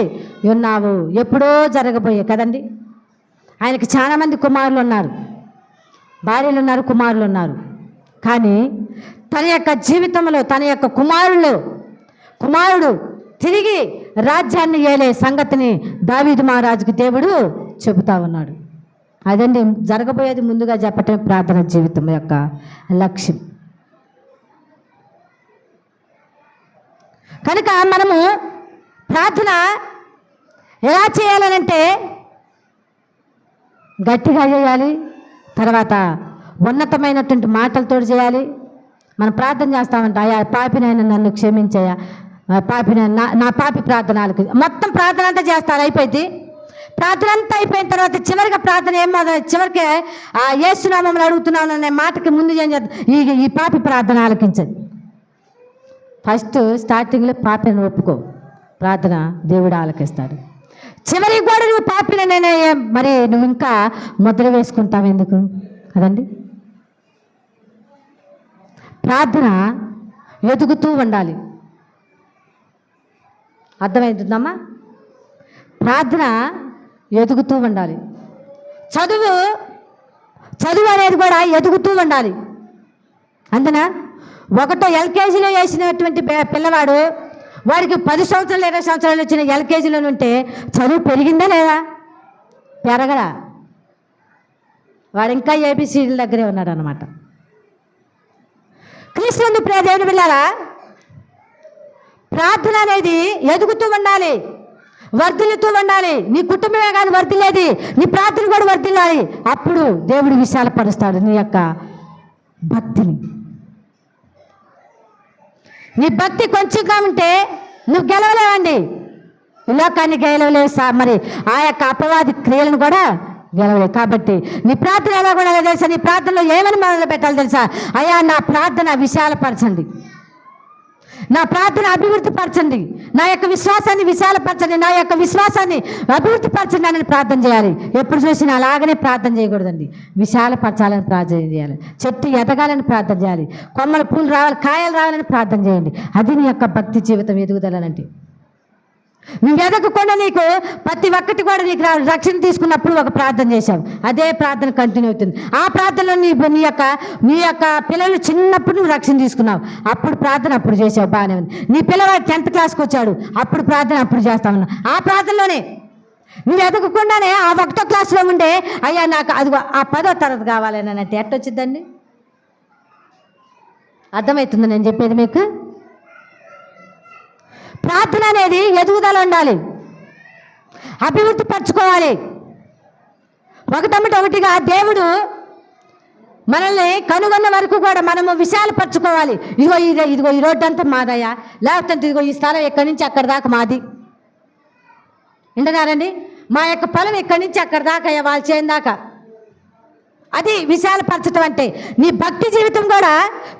ఉన్నావు. ఎప్పుడో జరగబోయే కదండి. ఆయనకి చాలామంది కుమారులు ఉన్నారు, భార్యలు ఉన్నారు, కుమారులు ఉన్నారు. కానీ తన యొక్క జీవితంలో తన యొక్క కుమారుడు తిరిగి రాజ్యాన్ని ఏలే సంగతిని దావీదు మహారాజుకి దేవుడు చెబుతా ఉన్నాడు. అదండి జరగబోయేది ముందుగా చెప్పటం ప్రార్థన జీవితం యొక్క లక్ష్యం. కనుక మనము ప్రార్థన ఎలా చేయాలనంటే గట్టిగా చేయాలి, తర్వాత ఉన్నతమైనటువంటి మాటలతో చేయాలి. మనం ప్రార్థన చేస్తామంట, అయ్యా పాపినైనా నన్ను క్షమించయ్యా, నా పాపి ప్రార్థనలకు మొత్తం ప్రార్థన అంతా చేస్తారు. అయిపోయింది ప్రార్థన అంతా అయిపోయిన తర్వాత చివరిగా ప్రార్థన చివరికి యేసునామములో అడుగుతున్నాను అనే మాటకి ముందు ఏం చేద్దాం? ఈ పాపి ప్రార్థన ఆలకించదు. ఫస్ట్ స్టార్టింగ్లో పాపిని ఒప్పుకో, ప్రార్థన దేవుడు ఆలకిస్తాడు. చివరికి కూడా నువ్వు పాపిననే మరి నువ్వు ఇంకా ముద్ర వేసుకుంటావు ఎందుకు కదండి. ప్రార్థన ఎదుగుతూ ఉండాలి. అర్థమవుతుందమ్మా? ప్రార్థన ఎదుగుతూ ఉండాలి. చదువు అనేది కూడా ఎదుగుతూ ఉండాలి. అందున ఒకటో ఎల్కేజీలో వేసినటువంటి పిల్లవాడు వాడికి 10 సంవత్సరాలు 20 సంవత్సరాలు వచ్చిన ఎల్కేజీలో ఉంటే చదువు పెరిగిందా లేదా? పెరగడా. వాడు ఇంకా ఏబిసిడీల దగ్గరే ఉన్నాడు అన్నమాట. క్రీస్తునందు ప్రియ దేవుని బిడ్డలారా, ప్రార్థన అనేది ఎదుగుతూ ఉండాలి, వర్ధిల్లుతూ ఉండాలి. నీ కుటుంబమే కాదు వర్ధిల్లేది, నీ ప్రార్థన కూడా వర్ధిల్లాలి. అప్పుడు దేవుడు విశాలపరుస్తాడు నీ యొక్క భక్తిని. నీ భక్తి కొంచెంగా ఉంటే నువ్వు గెలవలేవండి, ఈ లోకాన్ని గెలవలేవు. మరి ఆ యొక్క అపవాది క్రియలను కూడా గెలవలేవు. కాబట్టి నీ ప్రార్థన ఎలా కూడా తెలుసా? నీ ప్రార్థనలో ఏమని మొదలు పెట్టాలి తెలుసా? అయ్యా, నా ప్రార్థన విశాలపరచండి, నా ప్రార్థన అభివృద్ధి పరచండి, నా యొక్క విశ్వాసాన్ని విశాలపరచండి, నా యొక్క విశ్వాసాన్ని అభివృద్ధి పరచండి అని ప్రార్థన చేయాలి. ఎప్పుడు చూసినా అలాగనే ప్రార్థన చేయకూడదండి. విశాలపరచాలని ప్రార్థన చేయాలి, చెట్టు ఎదగాలని ప్రార్థన చేయాలి, కొమ్మలు పూలు రావాలి, కాయలు రావాలని ప్రార్థన చేయండి. అది నీ యొక్క భక్తి జీవితం ఎదుగుదలనంటే. నువ్వు ఎదగకుండా నీకు ప్రతి ఒక్కటి కూడా నీకు రక్షణ తీసుకున్నప్పుడు ఒక ప్రార్థన చేశావు, అదే ప్రార్థన కంటిన్యూ అవుతుంది. ఆ ప్రార్థనలో నీ యొక్క పిల్లలు చిన్నప్పుడు నువ్వు రక్షణ తీసుకున్నావు, అప్పుడు ప్రార్థన అప్పుడు చేసావు, బాగానే ఉంది. నీ పిల్లవాడు 10th క్లాస్కి వచ్చాడు, అప్పుడు ప్రార్థన అప్పుడు చేస్తామన్నా. ఆ ప్రార్థనలోనే నువ్వు ఎదగకుండానే ఆ 1వ క్లాస్లో ఉండే అయ్యా నాకు అది ఆ 10వ తరగతి కావాలని అంటే ఎట్టొచ్చిందండి? అర్థమవుతుంది నేను చెప్పేది మీకు? ప్రార్థన అనేది ఎదుగుదల ఉండాలి, అభివృద్ధి పరచుకోవాలి. ఒకటిగా దేవుడు మనల్ని కనుగొన్న వరకు కూడా మనము విశాలపరచుకోవాలి. ఇదిగో ఈ రోడ్డు అంతా మాదయ్యా, లేకపోతే ఇదిగో ఈ స్థలం ఎక్కడి నుంచి అక్కడి దాకా మాది. వింటున్నారండి? మా యొక్క పొలం ఎక్కడి నుంచి అక్కడి దాకా అయ్యా, వాళ్ళు చేయని దాకా. అది విశాలపరచడం అంటే. నీ భక్తి జీవితం కూడా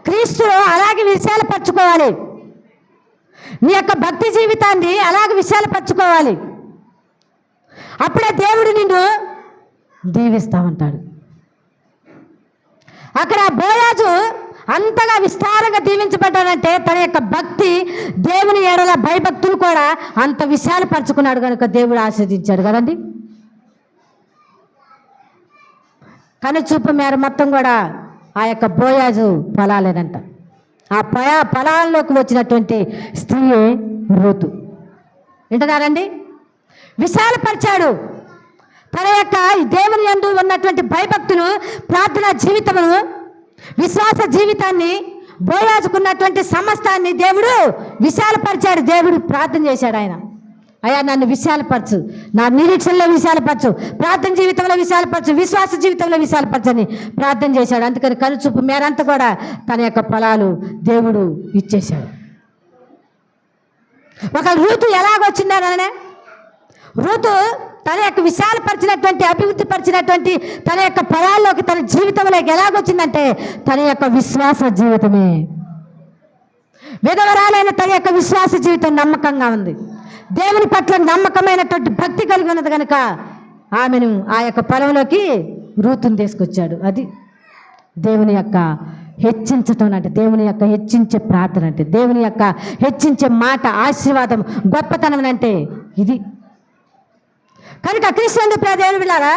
క్రీస్తులో అలాగే విశాలపరచుకోవాలి. నీ యొక్క భక్తి జీవితాన్ని అలాగే విశాలపరచుకోవాలి. అప్పుడే దేవుడు నిన్ను దీవిస్తా ఉంటాడు. అక్కడ బోయాజు అంతగా విస్తారంగా దీవించబడ్డాడంటే తన యొక్క భక్తి, దేవుని ఎడల భయభక్తులు కూడా అంత విశాలపరచుకున్నాడు కనుక దేవుడు ఆశీర్వదించాడు కదండి. కనుచూపు మేర మొత్తం కూడా ఆ యొక్క బోయాజు పొలాలేనంట. ఆ పొలాల్లోకి వచ్చినటువంటి స్త్రీయే రూతు. వింటున్నారండి? విశాలపరిచాడు తన యొక్క దేవుని యందు ఉన్నటువంటి భయభక్తులు, ప్రార్థనా జీవితమును, విశ్వాస జీవితాన్ని, బోయాజుకున్నటువంటి సమస్తాన్ని దేవుడు విశాలపరిచాడు. దేవుడు ప్రార్థన చేశాడు. ఆయన అయ్యా నన్ను విశాలపరచు, నా నిరీక్షణలో విశాలపరచు, ప్రార్థన జీవితంలో విశాలపరచు, విశ్వాస జీవితంలో విశాలపరచని ప్రార్థన చేశాడు. అందుకని కనుచూపు మేరంతా కూడా తన యొక్క ఫలాలు దేవుడు ఇచ్చేశాడు. ఒక రూతు ఎలాగొచ్చిందనే, రూతు తన యొక్క విశాలపరిచినటువంటి, అభివృద్ధి పరిచినటువంటి తన యొక్క ఫలాల్లోకి, తన జీవితంలోకి ఎలాగొచ్చిందంటే తన యొక్క విశ్వాస జీవితమే. విధవరాలైన తన యొక్క విశ్వాస జీవితం నమ్మకంగా ఉంది, దేవుని పట్ల నమ్మకమైనటువంటి భక్తి కలిగి ఉన్నది కనుక ఆమెను ఆ యొక్క పొలంలోకి రూతుని తీసుకొచ్చాడు. అది దేవుని యొక్క హెచ్చించటం అంటే, దేవుని యొక్క హెచ్చించే ప్రార్థన అంటే, దేవుని యొక్క హెచ్చించే మాట, ఆశీర్వాదం, గొప్పతనం అంటే ఇది. కనుక క్రీస్తునందు ప్రియ దేవుని బిడ్డలారా,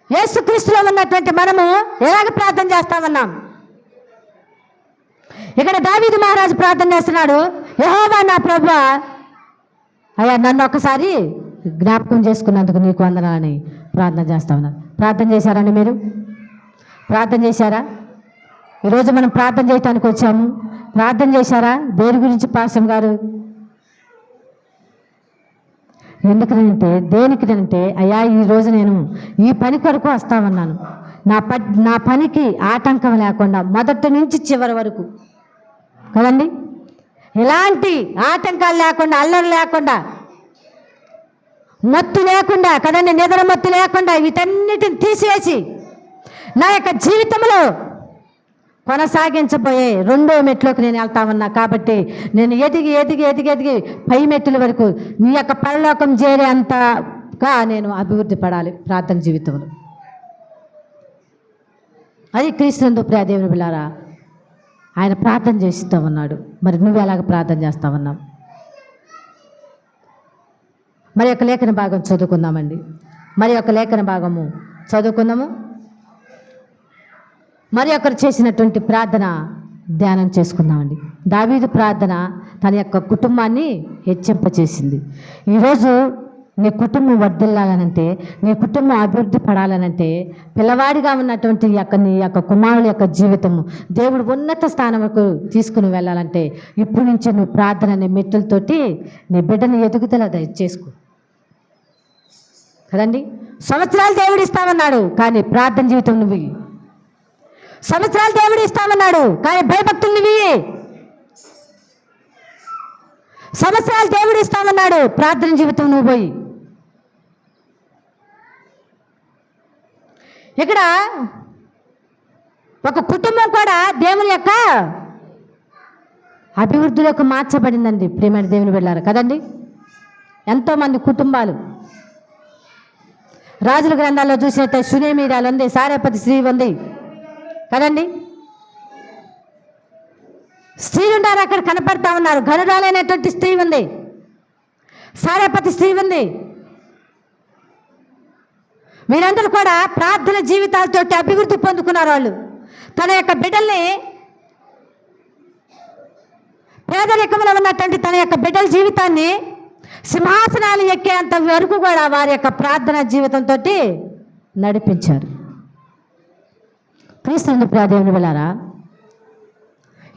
యేసుక్రీస్తులో ఉన్నటువంటి మనము ఎలాగ ప్రార్థన చేస్తామన్నాం? ఇక్కడ దావీదు మహారాజు ప్రార్థన చేస్తున్నాడు, యెహోవా నా ప్రభువా, అయ్యా నన్ను ఒక్కసారి జ్ఞాపకం చేసుకున్నందుకు నీకు వందనాలని ప్రార్థన చేస్తా ఉన్నాను. ప్రార్థన చేశారండి మీరు? ప్రార్థన చేశారా? ఈరోజు మనం ప్రార్థన చేయటానికి వచ్చాము. ప్రార్థన చేశారా? దేని గురించి పాస్టర్ గారు? ఎందుకనంటే, దేనికినంటే అయ్యా ఈరోజు నేను ఈ పని కొరకు వస్తామన్నాను, నా పనికి ఆటంకం లేకుండా మొదటి నుంచి చివరి వరకు కదండి, ఎలాంటి ఆటంకాలు లేకుండా, అల్లరి లేకుండా, మత్తు లేకుండా కదండి, నిద్ర మత్తు లేకుండా వీటన్నిటిని తీసివేసి నా యొక్క జీవితంలో కొనసాగించబోయే 2వ మెట్లోకి నేను వెళ్తామన్నా. కాబట్టి నేను ఎదిగి ఎదిగి ఎదిగి ఎదిగి పై మెట్టుల వరకు నీ యొక్క పరలోకం చేరే అంతగా నేను అభివృద్ధి పడాలి ప్రార్థన జీవితంలో. అది క్రీస్తునందు ప్రియ దేవుని బిడ్డలారా, ఆయన ప్రార్థన చేస్తూ ఉన్నాడు. మరి నువ్వు ఎలాగ ప్రార్థన చేస్తావన్నావు? మరి యొక్క లేఖన భాగం చదువుకుందామండి. మరి యొక్క లేఖన భాగము చదువుకుందాము. మరి ఒకరు చేసినటువంటి ప్రార్థన ధ్యానం చేసుకుందామండి. దావీదు ప్రార్థన తన యొక్క కుటుంబాన్ని హెచ్చింపచేసింది. ఈరోజు నీ కుటుంబం వర్ధిల్లాలనంటే, నీ కుటుంబం అభివృద్ధి పడాలనంటే, పిల్లవాడిగా ఉన్నటువంటి నీ యొక్క కుమారుల యొక్క జీవితము దేవుడు ఉన్నత స్థానంకు తీసుకుని వెళ్ళాలంటే ఇప్పుడు నుంచి నువ్వు ప్రార్థన నీ మెట్టులతోటి నీ బిడ్డని ఎదుగుదల చేసుకో కదండి. సంవత్సరాలు దేవుడు ఇస్తామన్నాడు, కానీ ప్రార్థన జీవితం నువ్వు. సంవత్సరాలు దేవుడు ఇస్తామన్నాడు, కానీ భయభక్తులు నువ్వు. సంవత్సరాలు దేవుడు ఇస్తామన్నాడు, ప్రార్థన జీవితం నువ్వు పోయి. ఇక్కడ ఒక కుటుంబం కూడా దేవుని యొక్క అభివృద్ధిలోకి మార్చబడిందండి. ప్రియమైన దేవుని వెళ్ళారు కదండి. ఎంతోమంది కుటుంబాలు రాజుల గ్రంథాల్లో చూసినట్టే సునేమీరాలు ఉంది, సారేపతి స్త్రీ ఉంది కదండి. స్త్రీలు ఉన్నారు అక్కడ, కనపడతా ఉన్నారు. ఘనురాలైనటువంటి స్త్రీ ఉంది, సారేపతి స్త్రీ ఉంది. వీరందరూ కూడా ప్రార్థన జీవితాలతో అభివృద్ధి పొందుకున్నారు. వాళ్ళు తన యొక్క బిడ్డల్ని, పేదరికంలో ఉన్నటువంటి తన యొక్క బిడ్డల జీవితాన్ని సింహాసనాలు ఎక్కేంత వరకు కూడా వారి యొక్క ప్రార్థన జీవితంతో నడిపించారు. క్రీస్తు ప్రార్థన వెళ్ళారా?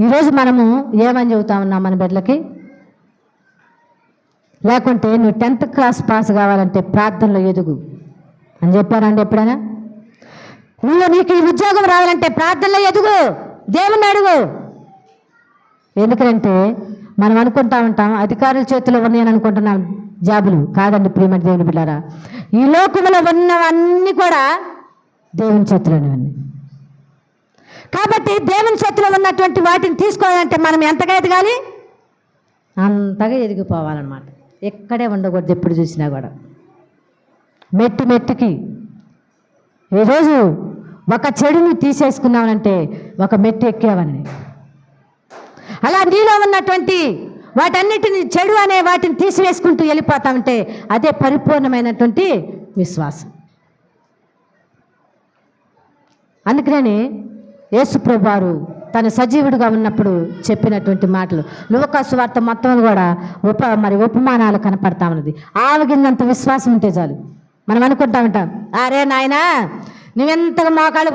ఈరోజు మనము ఏమని చెబుతా ఉన్నాం మన బిడ్డలకి? లేకుంటే నువ్వు 10th క్లాస్ పాస్ కావాలంటే ప్రార్థనలో ఎదుగు అని చెప్పారండి ఎప్పుడైనా? నీకు ఈ ఉద్యోగం రావాలంటే ప్రార్థనలో ఎదుగు, దేవుణ్ణి అడుగు. ఎందుకంటే మనం అనుకుంటా ఉంటాం అధికారుల చేతిలో ఉన్నాయని అనుకుంటున్నాం జాబులు. కాదండి ప్రియమైన దేవుని బిడ్డారా, ఈ లోకంలో ఉన్నవన్నీ కూడా దేవుని చేతిలోనే ఉన్నాయి. కాబట్టి దేవుని చేతిలో ఉన్నటువంటి వాటిని తీసుకోవాలంటే మనం ఎంతగా ఎదగాలి? అంతగా ఎదిగిపోవాలన్నమాట. ఎక్కడే ఉండకూడదు, ఎప్పుడు చూసినా కూడా మెట్టు మెట్టుకి. ఈరోజు ఒక చెడుని తీసేసుకున్నామనంటే ఒక మెట్టు ఎక్కావని. అలా నీలో ఉన్నటువంటి వాటన్నిటిని, చెడు అనే వాటిని తీసివేసుకుంటూ వెళ్ళిపోతామంటే అదే పరిపూర్ణమైనటువంటి విశ్వాసం. అందుకనే యేసుప్రభు వారు తన సజీవుడిగా ఉన్నప్పుడు చెప్పినటువంటి మాటలు, లూకా సువార్త మొత్తం కూడా ఉపమానాలు కనపడతా ఉన్నది. ఆవగిందంత విశ్వాసం ఉంటే చాలు. మనం అనుకుంటా ఉంటాం, అరే నాయనా నువ్వెంతగా మోకాళ్ళు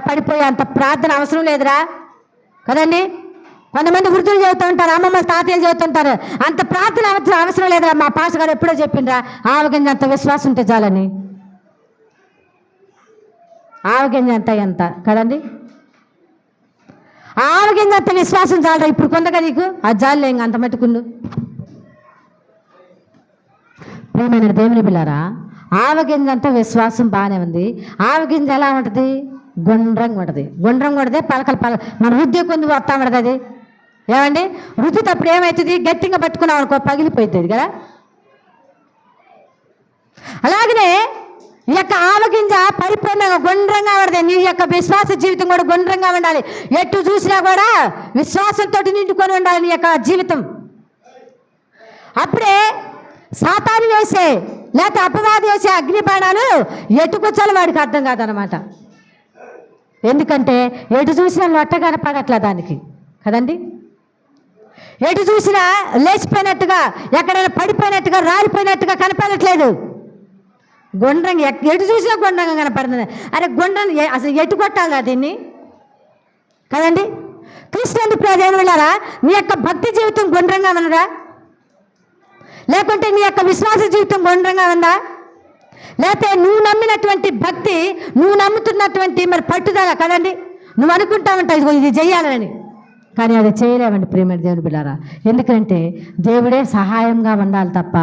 పడిపోయే అంత ప్రార్థన అవసరం లేదురా కదండి. కొంతమంది వృద్ధులు చెబుతూ ఉంటారు, అమ్మమ్మ తాతయ్యలు చెబుతుంటారు, అంత ప్రార్థన అవసరం లేదురా, మా పాస్టర్ గారు ఎప్పుడో చెప్పిండ్రా ఆవగింజ అంత విశ్వాసం ఉంటే చాలని. ఆవగింజ అంత ఎంత కదండి, ఆవగింజ అంత విశ్వాసం చాలరా ఇప్పుడు కొందగా నీకు, అది చాలులే ఇంక అంత మట్టుకుండు. ప్రియమైన దేవుని పిల్లారా, ఆవగింజంతా విశ్వాసం బాగానే ఉంది. ఆవగింజ ఎలా ఉంటుంది? గుండ్రంగా ఉంటుంది. గుండ్రంగా కొడితే పలకలు మన వృద్ధి కొంది వస్తా ఉంటుంది. అది ఏమండి రుద్దుతప్పుడు ఏమవుతుంది? గట్టిగా పట్టుకున్నాం అనుకో పగిలిపోతుంది కదా. అలాగనే ఈ యొక్క ఆవగింజ పరిపూర్ణంగా గుండ్రంగా పడితే నీ యొక్క విశ్వాస జీవితం కూడా గుండ్రంగా ఉండాలి. ఎటు చూసినా కూడా విశ్వాసంతో నిండుకొని ఉండాలి నీ యొక్క జీవితం. అప్పుడే సాతాను వేసే లేకపోతే అపవాది వేసే అగ్నిబాణాలు ఎటుకొచ్చాలో వాడికి అర్థం కాదనమాట. ఎందుకంటే ఎటు చూసినా లొట్ట కనపడట్లా దానికి కదండి. ఎటు చూసినా లేచిపోయినట్టుగా, ఎక్కడైనా పడిపోయినట్టుగా, రాలిపోయినట్టుగా కనపడట్లేదు. గుండ్రంగా ఎటు చూసినా గుండ్రంగా కనపడుతుంది. అరే గుండ్రం అసలు ఎటు కొట్టాలి దీన్ని కదండి. క్రిస్టియన్ ప్రజలు వెళ్ళారా? నీ యొక్క భక్తి జీవితం గుండ్రంగా ఉన్నదా? లేకుంటే నీ యొక్క విశ్వాస జీవితం గుండ్రంగా ఉందా? లేకపోతే నువ్వు నమ్మినటువంటి భక్తి, నువ్వు నమ్ముతున్నటువంటి పట్టుదల కదండి, నువ్వు అనుకుంటా ఉంటావు ఇదిగో ఇది చెయ్యాలని, కానీ అది చేయలేమండి ప్రియమైన దేవుని బిడ్డారా. ఎందుకంటే దేవుడే సహాయంగా ఉండాలి తప్ప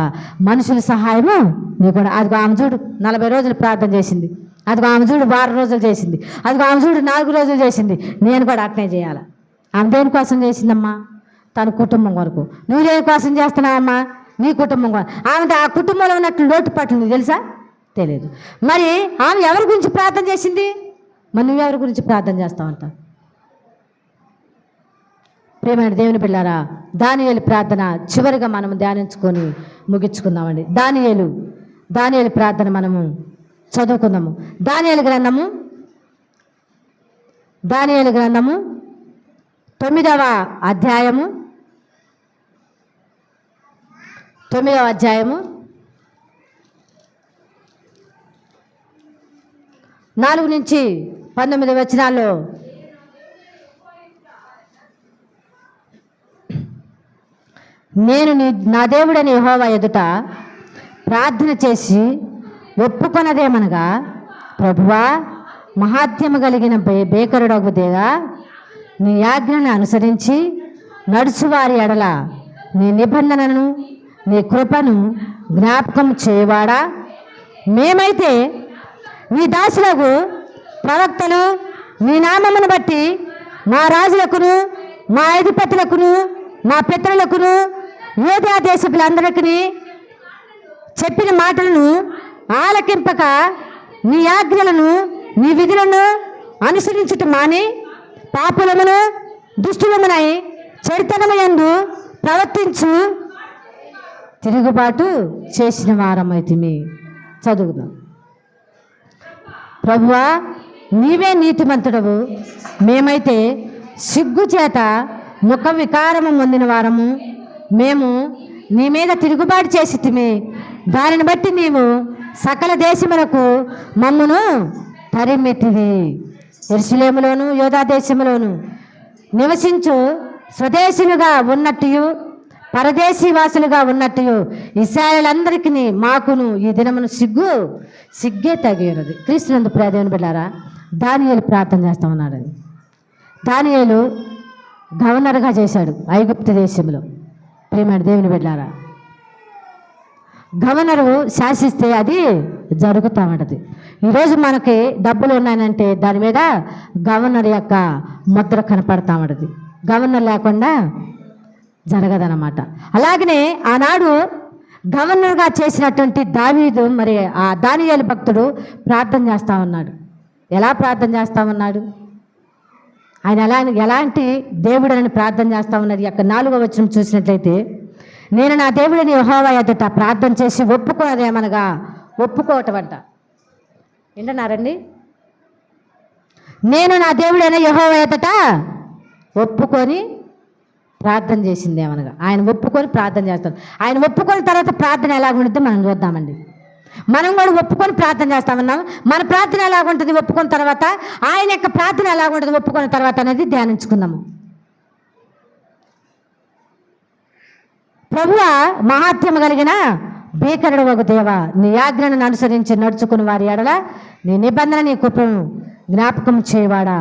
మనుషుల సహాయము నీకు కూడా. అదిగో ఆమె చూడు 40 రోజులు ప్రార్థన చేసింది, అదిగో ఆమె చూడు 6 రోజులు చేసింది, అదిగో ఆమె చూడు 4 రోజులు చేసింది. నేను కూడా అట్నే చేయాలి. ఆమె దేనికోసం చేసిందమ్మా? తన కుటుంబం వరకు. నువ్వు దేనికోసం చేస్తున్నావమ్మా? నీ కుటుంబం. ఆమె ఆ కుటుంబంలో ఉన్నట్లు లోటుపాట్లు నీకు తెలుసా? తెలియదు. మరి ఆమె ఎవరి గురించి ప్రార్థన చేసింది? మరి నువ్వెవరి గురించి ప్రార్థన చేస్తావంట? ప్రియమైన దేవుని బిడ్డారా, దానియేలు ప్రార్థన చివరిగా మనం ధ్యానించుకొని ముగించుకుందామండి. దానియేలు ప్రార్థన మనము చదువుకుందాము. దానియేలు గ్రంథము 9వ అధ్యాయము 4 నుంచి 19 వచనాల్లో నేను నా దేవుడని యెహోవా ఎదుట ప్రార్థన చేసి ఒప్పుకొనదేమనగా, ప్రభువా, మహాత్మ్యము కలిగిన బేకరుడగు దేవా, నీ ఆజ్ఞను అనుసరించి నడుచువారి ఎడల నీ నిబంధనను నీ కృపను జ్ఞాపకం చేయవాడా, మేమైతే నీ దాసులకు ప్రవక్తలు నీ నామమును బట్టి మా రాజులకును మా అధిపతులకును మా పితరులకును యూదా దేశపులందరికీ చెప్పిన మాటలను ఆలకింపక నీ ఆజ్ఞలను నీ విధులను అనుసరించుట మాని పాపులమును దుష్టులమునై చెడుతనముయందు ప్రవర్తించు తిరుగుబాటు చేసిన వారమైతిమి. చదువుదాం. ప్రభువా, నీవే నీతిమంతుడవు, మేమైతే సిగ్గు చేత ముఖ వికారము పొందిన వారము. మేము నీ మీద తిరుగుబాటు చేసితిమి, దానిని బట్టి నీవు సకల దేశములకు మమ్మును తరిమెత్తివి. యెరూషలేములోను యూదా దేశములోను నివసించు స్వదేశులుగా ఉన్నట్టు పరదేశీ వాసులుగా ఉన్నట్టు ఇశ్రాయేలులందరికీ మాకును ఈ దినమును సిగ్గే తగినది. క్రీస్తునందు ప్రియమైన బిడ్డలారా, దానియేలు ప్రార్థన చేస్తా ఉన్నాడు. దానియేలు గవర్నర్గా చేశాడు ఐగుప్తు దేశంలో. ప్రియమైన దేవుని బిడ్డలారా, గవర్నరు శాసిస్తే అది జరుగుతూ ఉంటుంది. ఈరోజు మనకి డబ్బులు ఉన్నాయంటే దాని మీద గవర్నర్ యొక్క ముద్ర కనపడతా ఉంటుంది. గవర్నర్ లేకుండా జరగదన్నమాట. అలాగనే ఆనాడు గవర్నర్గా చేసినటువంటి దావీదు, మరి ఆ దానియేలు భక్తుడు ప్రార్థన చేస్తూ ఉన్నాడు. ఎలా ప్రార్థన చేస్తూ ఉన్నాడు? ఆయన ఎలాంటి దేవుడని ప్రార్థన చేస్తూ ఉన్నది. యొక్క 4వ వచనం చూసినట్లయితే, నేను నా దేవుడిని యెహోవా ఎదుట ప్రార్థన చేసి ఒప్పుకోనదేమనగా, ఒప్పుకోవటం అంట. వింటున్నారండి? నేను నా దేవుడైన యెహోవా ఎదుట ఒప్పుకొని ప్రార్థన చేసింది ఏమనగా, ఆయన ఒప్పుకొని ప్రార్థన చేస్తాడు. ఆయన ఒప్పుకొని తర్వాత ప్రార్థన ఎలాగుంటుందో మనం చూద్దామండి. మనం కూడా ఒప్పుకొని ప్రార్థన చేస్తామన్నాం. మన ప్రార్థన ఎలాగుంటుంది ఒప్పుకున్న తర్వాత, ఆయన యొక్క ప్రార్థన ఎలాగుంటుంది ఒప్పుకున్న తర్వాత అనేది ధ్యానించుకుందాము. ప్రభువా, మహాత్మ్యము కలిగిన బేకరుడు ఒక దేవా, నీ ఆజ్ఞను అనుసరించి నడుచుకుని వారి ఎడల నీ నిబంధన నీ కృపను జ్ఞాపకం చేయవాడా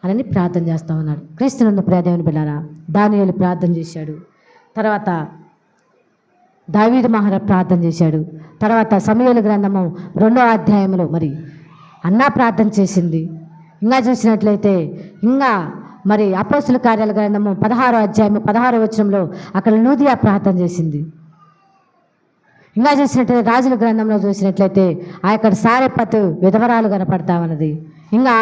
అని ప్రార్థన చేస్తూ ఉన్నాడు. క్రీస్తునందు ప్రియదేవుని బిడ్డలారా, దానియేలు ప్రార్థన చేశాడు. తర్వాత దావీదు మహారాజు ప్రార్థన చేశాడు. తర్వాత సమూయేలు గ్రంథము 2వ అధ్యాయంలో మరి అన్నా ప్రార్థన చేసింది. ఇంకా చూసినట్లయితే ఇంకా మరి అపోస్తుల కార్యాల గ్రంథము 16వ అధ్యాయము 16వ వచనంలో అక్కడ లూదియా ప్రార్థన చేసింది. ఇంకా చూసినట్లయితే రాజుల గ్రంథంలో చూసినట్లయితే ఆ యొక్క సారెపతు విధవరాలు కనపడతా ఉన్నది. ఇంకా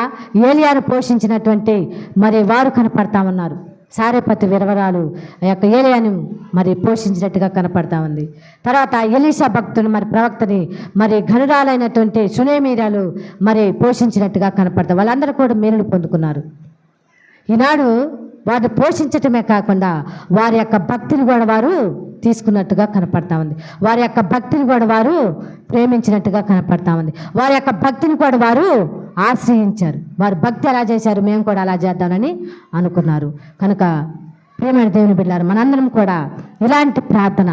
ఏలియాను పోషించినటువంటి మరి వారు కనపడతా ఉన్నారు. సారెపతు విధవరాలు ఆ యొక్క ఏలియాను మరి పోషించినట్టుగా కనపడతా ఉంది. తర్వాత ఎలీషా భక్తుని మరి ప్రవక్తని మరి ఘనురాలైనటువంటి సునేమీరాలు మరి పోషించినట్టుగా కనపడతా, వాళ్ళందరూ కూడా మేలును పొందుకున్నారు. ఈనాడు వారిని పోషించటమే కాకుండా వారి యొక్క భక్తిని కూడా వారు తీసుకున్నట్టుగా కనపడతా ఉంది. వారి యొక్క భక్తిని కూడా వారు ప్రేమించినట్టుగా కనపడతా ఉంది. వారి యొక్క భక్తిని కూడా వారు ఆశ్రయించారు. వారు భక్తి ఎలా చేశారు, మేము కూడా అలా చేద్దామని అనుకున్నారు. కనుక ప్రియమైన దేవుని బిడ్డలారా, మనందరం కూడా ఇలాంటి ప్రార్థన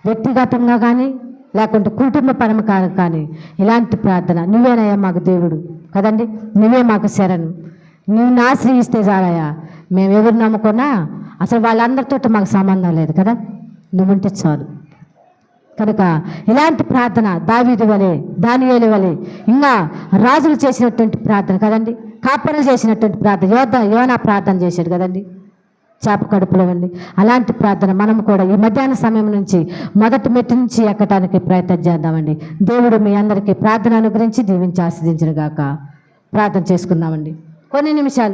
వ్యక్తిగతంగా కానీ లేకుంటే కుటుంబ పరమ కానీ ఇలాంటి ప్రార్థన, నువ్వేనయ్యా మాకు దేవుడు కదండి, నువ్వే మాకు శరణు, నువ్వు ఆశ్రయిస్తే చాలయ్యా, మేము ఎవరు నమ్ముకున్నా అసలు వాళ్ళందరితో మాకు సంబంధం లేదు కదా, నువ్వుంటే చాలు. కనుక ఇలాంటి ప్రార్థన దావీదు వలె దానియేలు వలె ఇంకా రాజులు చేసినటువంటి ప్రార్థన కదండి, కాపరులు చేసినటువంటి ప్రార్థన, యోనా ప్రార్థన చేశాడు కదండి చేప కడుపులో ఉండి. అలాంటి ప్రార్థన మనం కూడా ఈ మధ్యాహ్న సమయం నుంచి మొదటి మెట్టు నుంచి ఎక్కడానికి ప్రయత్నం చేద్దామండి. దేవుడు మీ అందరికీ ప్రార్థన అనుగ్రహించి దీవించి ఆస్వాదించును గాక. ప్రార్థన చేసుకుందామండి కొన్ని నిమిషాలు.